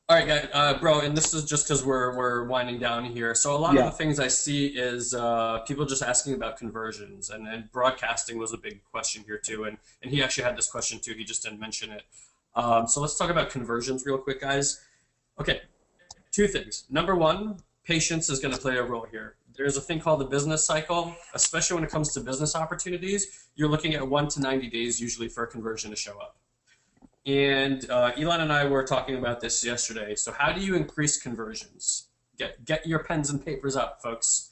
All right, guys, bro. And this is just because we're winding down here. So a lot of the things I see is people just asking about conversions, and broadcasting was a big question here too. And he actually had this question too. He just didn't mention it. So let's talk about conversions real quick, guys. Okay, two things. Number one, patience is going to play a role here. There's a thing called the business cycle, especially when it comes to business opportunities. You're looking at 1 to 90 days usually for a conversion to show up. And Elon and I were talking about this yesterday. So how do you increase conversions? Get your pens and papers up, folks.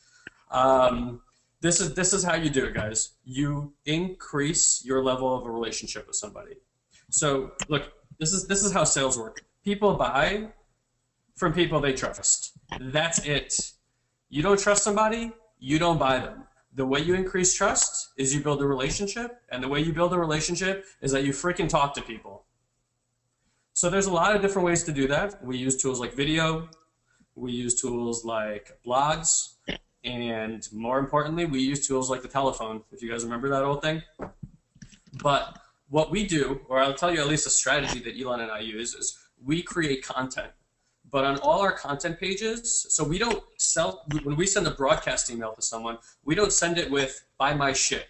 This is how you do it, guys. You increase your level of a relationship with somebody. So look, this is how sales work. People buy from people they trust. That's it. You don't trust somebody, you don't buy them. The way you increase trust is you build a relationship, and the way you build a relationship is that you freaking talk to people. So there's a lot of different ways to do that. We use tools like video, we use tools like blogs, and more importantly, we use tools like the telephone, if you guys remember that old thing. But what we do, or I'll tell you at least a strategy that Elon and I use, is we create content. But on all our content pages, so we don't sell, when we send a broadcast email to someone, we don't send it with, buy my shit.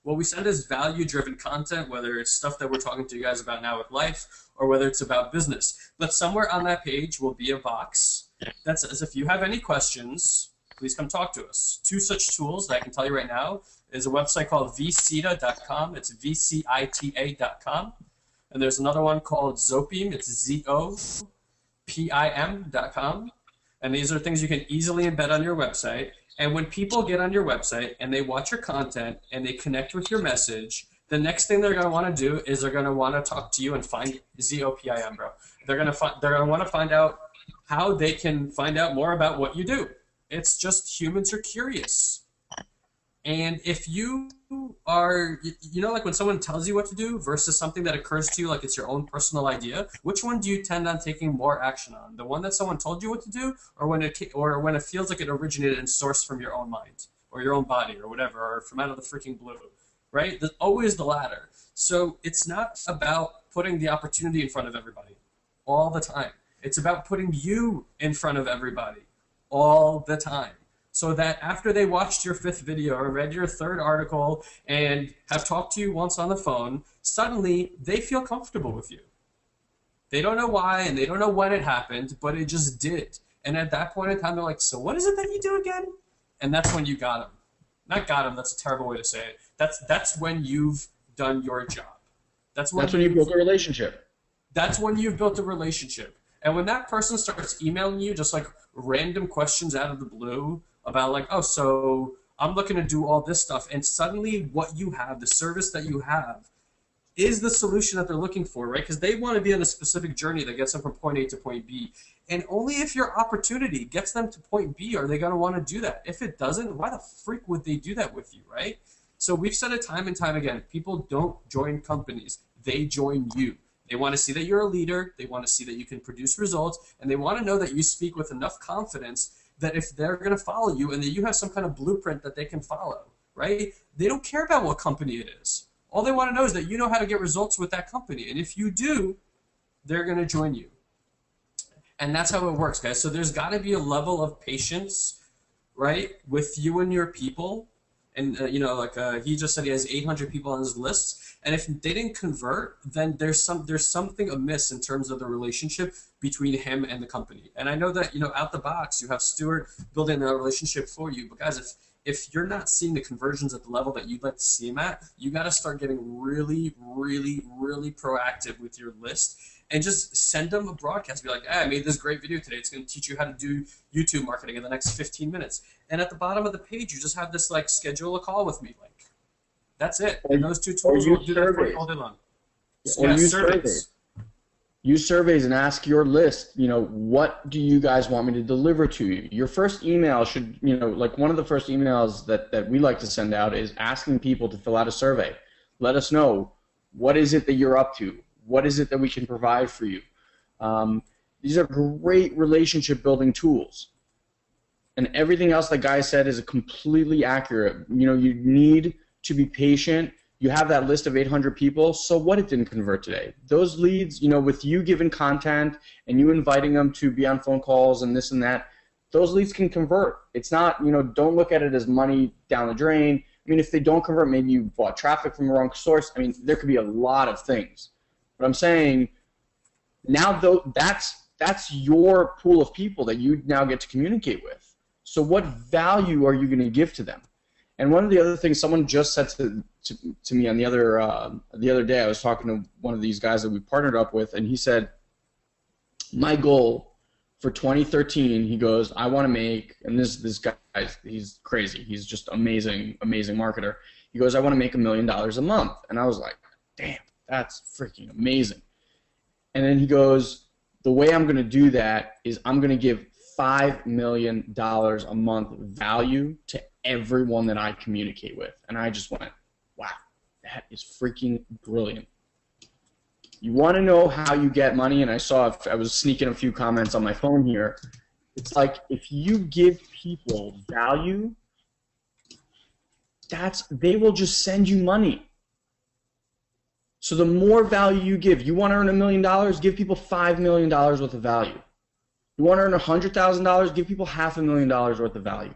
What we send is value-driven content, whether it's stuff that we're talking to you guys about now with life, or whether it's about business. But somewhere on that page will be a box that says, if you have any questions, please come talk to us. Two such tools that I can tell you right now is a website called vcita.com. It's vcita.com. And there's another one called Zopim. It's ZOPIM.com. And these are things you can easily embed on your website. And when people get on your website and they watch your content and they connect with your message, the next thing they're going to want to do is they're going to want to talk to you and find ZOPIM, bro. They're going to want to find out how they can find out more about what you do. It's just humans are curious. And if you are, like when someone tells you what to do versus something that occurs to you like it's your own personal idea, which one do you tend on taking more action on? The one that someone told you what to do, or when it feels like it originated and sourced from your own mind or your own body or whatever, or from out of the freaking blue, right? There's always the latter. So it's not about putting the opportunity in front of everybody all the time. It's about putting you in front of everybody all the time. So that after they watched your 5th video or read your 3rd article and have talked to you once on the phone, suddenly they feel comfortable with you. They don't know why and they don't know when it happened, but it just did. And at that point in time, they're like, so what is it that you do again? And that's when you got them. Not got them, that's a terrible way to say it. That's when you've done your job. That's when you build a relationship. That's when you've built a relationship. And when that person starts emailing you just like random questions out of the blue about like, oh, so I'm looking to do all this stuff, and suddenly what you have, the service that you have, is the solution that they're looking for, right? Because they want to be on a specific journey that gets them from point A to point B. And only if your opportunity gets them to point B are they going to want to do that. If it doesn't, why the freak would they do that with you, right? So we've said it time and time again. People don't join companies. They join you. They want to see that you're a leader. They want to see that you can produce results. And they want to know that you speak with enough confidence that if they're going to follow you and that you have some kind of blueprint that they can follow, right? They don't care about what company it is. All they want to know is that you know how to get results with that company. And if you do, they're going to join you. And that's how it works, guys. So there's got to be a level of patience, right, with you and your people. And, he just said he has 800 people on his list. And if they didn't convert, then there's something amiss in terms of the relationship between him and the company. And I know that, out the box, you have Stuart building that relationship for you. But, guys, if you're not seeing the conversions at the level that you'd like to see them at, you got to start getting really, really, really proactive with your list and just send them a broadcast. Be like, hey, I made this great video today. It's going to teach you how to do YouTube marketing in the next 15 minutes. And at the bottom of the page, you just have this, like, schedule a call with me link. That's it. And those 2 tools will do that for you all day long. Or use surveys. Use surveys and ask your list, what do you guys want me to deliver to you? Your first email should, like one of the first emails that we like to send out is asking people to fill out a survey. Let us know, what is it that you're up to? What is it that we can provide for you? These are great relationship building tools. And everything else that Guy said is completely accurate. You need to be patient. You have that list of 800 people, so what, it didn't convert today. Those leads, with you giving content and you inviting them to be on phone calls and this and that, those leads can convert. It's not, don't look at it as money down the drain. I mean, if they don't convert, maybe you bought traffic from the wrong source. I mean, there could be a lot of things. But I'm saying, now though, that's your pool of people that you now get to communicate with. So what value are you going to give to them? And one of the other things someone just said to me on the other day, I was talking to one of these guys that we partnered up with, and he said, my goal for 2013, he goes, I want to make, and this guy, he's crazy, he's just amazing marketer. He goes, I want to make $1 million a month. And I was like, damn, that's freaking amazing. And then he goes, the way I'm going to do that is I'm going to give $5 million a month value to everyone that I communicate with. And I just went, wow, that is freaking brilliant. You want to know how you get money? And I was sneaking a few comments on my phone here. It's like, if you give people value, they will just send you money. So the more value you give, you want to earn $1 million, give people $5 million worth of value. You want to earn $100,000, give people $500,000 worth of value.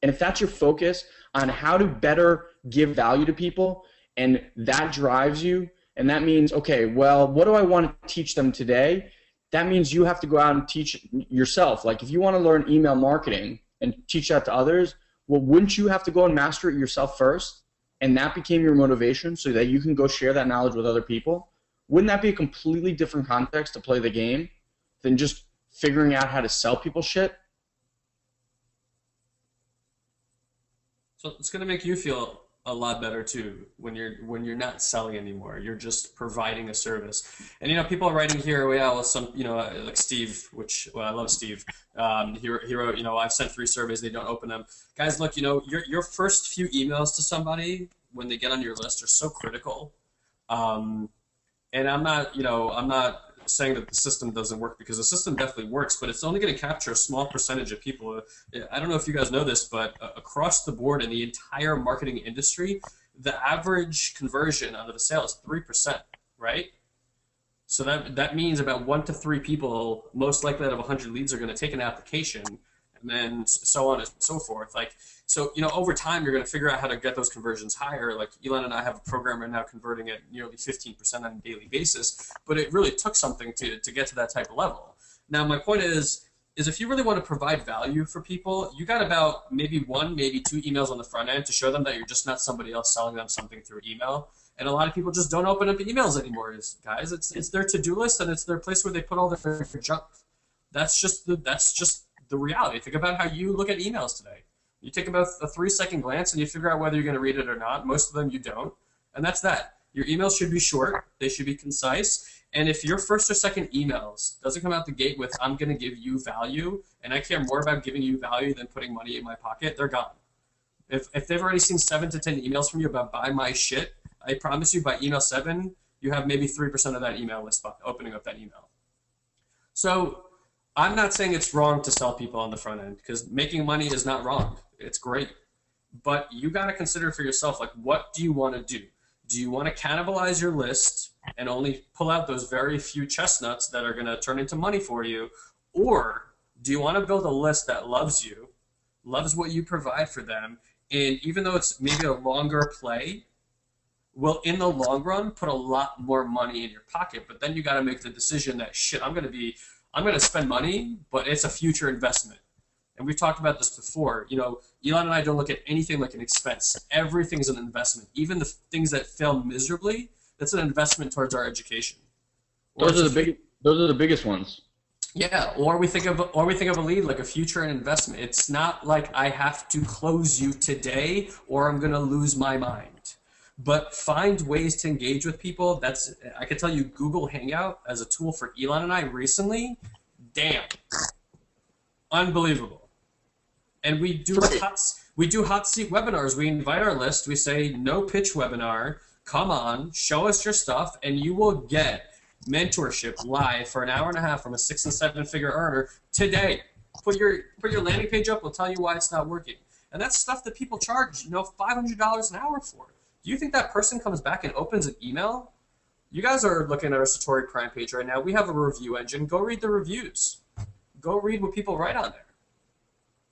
And if that's your focus on how to better give value to people, and that drives you, and that means, okay, well, what do I want to teach them today? That means you have to go out and teach yourself. Like, if you want to learn email marketing and teach that to others, well, wouldn't you have to go and master it yourself first? And that became your motivation so that you can go share that knowledge with other people? Wouldn't that be a completely different context to play the game than just figuring out how to sell people shit? So it's going to make you feel a lot better too when you're not selling anymore. You're just providing a service. And people are writing here, well, yeah, well, some like Steve, which I love Steve. He wrote, I've sent 3 surveys, they don't open them. Guys, look, your first few emails to somebody when they get on your list are so critical. And I'm not saying that the system doesn't work, because the system definitely works, but it's only going to capture a small percentage of people. I don't know if you guys know this, but across the board in the entire marketing industry, the average conversion out of a sale is 3%, right? So that means about 1 to 3 people, most likely out of 100 leads, are going to take an application, and then so on and so forth. So over time, you're going to figure out how to get those conversions higher. Like Elon and I have a program right now converting at nearly 15% on a daily basis, but it really took something to get to that type of level. Now, my point is if you really want to provide value for people, you got about maybe 1, maybe 2 emails on the front end to show them that you're just not somebody else selling them something through email. And a lot of people just don't open up emails anymore, guys. It's their to-do list, and it's their place where they put all their junk. That's just the reality. Think about how you look at emails today. You take about a 3-second glance and you figure out whether you're going to read it or not. Most of them you don't. And that's that. Your emails should be short. They should be concise. And if your first or second emails doesn't come out the gate with, I'm going to give you value, and I care more about giving you value than putting money in my pocket, they're gone. If they've already seen 7 to 10 emails from you about buy my shit, I promise you by email 7, you have maybe 3% of that email list opening up that email. So I'm not saying it's wrong to sell people on the front end, because making money is not wrong. It's great. But you got to consider for yourself, like, what do you want to do? Do you want to cannibalize your list and only pull out those very few chestnuts that are going to turn into money for you? Or do you want to build a list that loves you, loves what you provide for them, and even though it's maybe a longer play, will in the long run put a lot more money in your pocket? But then you got to make the decision that, shit, I'm going to spend money, but it's a future investment. And we've talked about this before. Elon and I don't look at anything like an expense. Everything's an investment. Even the things that fail miserably, that's an investment towards our education. Those are the biggest ones. Yeah, or we think of a lead like a future and investment. It's not like I have to close you today or I'm going to lose my mind. But find ways to engage with people. I can tell you, Google Hangout as a tool for Elon and I recently, damn, unbelievable. And we do hot seat webinars. We invite our list. We say, no pitch webinar. Come on, show us your stuff, and you will get mentorship live for an hour and a half from a 6- and 7-figure earner today. Put your landing page up. We'll tell you why it's not working. And that's stuff that people charge, $500 an hour for. Do you think that person comes back and opens an email? You guys are looking at our SatoriPrime page right now. We have a review engine. Go read the reviews. Go read what people write on there.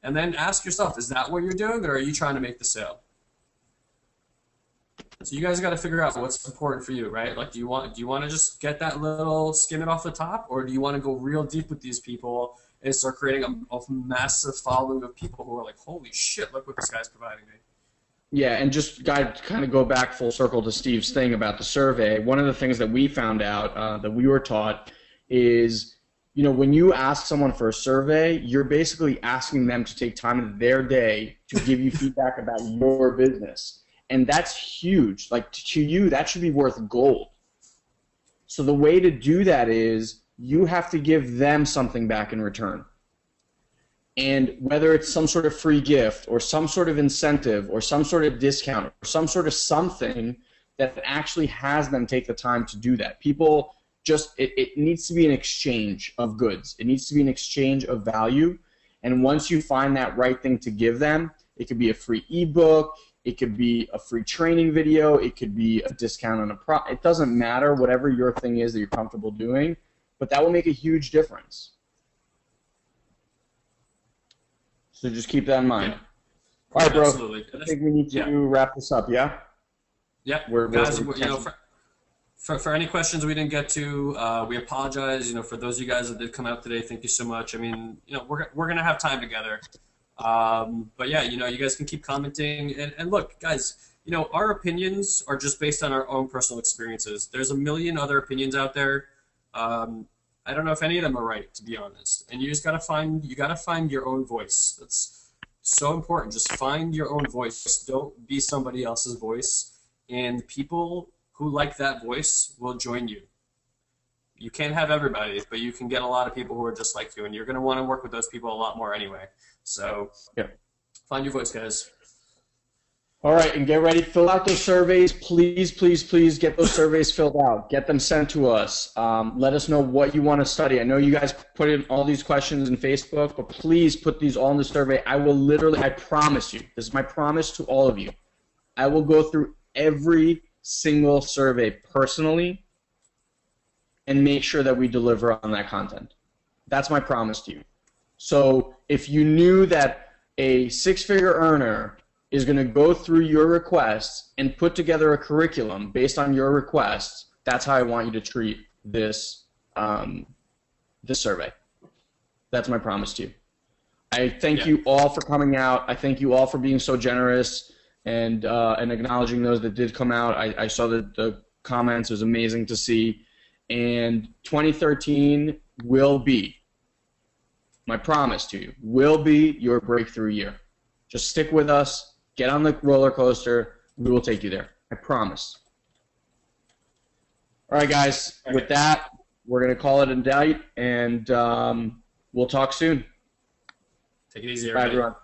And then ask yourself, is that what you're doing, or are you trying to make the sale? So you guys got to figure out what's important for you, right? Like, do you want to just get that little skim it off the top, or do you want to go real deep with these people and start creating a massive following of people who are like, holy shit, look what this guy's providing me? Yeah, and just kind of go back full circle to Steve's thing about the survey. One of the things that we found out that we were taught is, when you ask someone for a survey, you're basically asking them to take time in their day to give you feedback about your business. And that's huge. Like, to you, that should be worth gold. So the way to do that is you have to give them something back in return. And whether it's some sort of free gift or some sort of incentive or some sort of discount or some sort of something that actually has them take the time to do that. People it needs to be an exchange of goods. It needs to be an exchange of value. And once you find that right thing to give them, it could be a free ebook, it could be a free training video, it could be a discount on a product. It doesn't matter, whatever your thing is that you're comfortable doing, but that will make a huge difference. So just keep that in mind. Yeah. All right, bro. Absolutely. I think we need to wrap this up, yeah? Yeah. Guys, for any questions we didn't get to, we apologize. For those of you guys that did come out today, thank you so much. I mean, we're gonna have time together. But yeah, you guys can keep commenting. And look, guys, our opinions are just based on our own personal experiences. There's a million other opinions out there. I don't know if any of them are right, to be honest. And you just gotta find your own voice. So important. Just find your own voice. Don't be somebody else's voice. And people who like that voice will join you. You can't have everybody, but you can get a lot of people who are just like you, and you're going to want to work with those people a lot more anyway. So find your voice, guys. All right, and get ready. Fill out those surveys. Please, please, please get those surveys filled out. Get them sent to us. Let us know what you want to study. I know you guys put in all these questions in Facebook, but please put these all in the survey. I will literally, I promise you, this is my promise to all of you. I will go through every single survey personally and make sure that we deliver on that content. That's my promise to you. So if you knew that a six-figure earner is going to go through your requests and put together a curriculum based on your requests, that's how I want you to treat this, this survey. That's my promise to you. I thank you all for coming out. I thank you all for being so generous and acknowledging those that did come out. I saw the comments. It was amazing to see. And 2013 will be, my promise to you, will be your breakthrough year. Just stick with us. Get on the roller coaster. We will take you there. I promise. All right, guys. With that, we're going to call it a night, and we'll talk soon. Take it easy, Bye, everybody. everyone.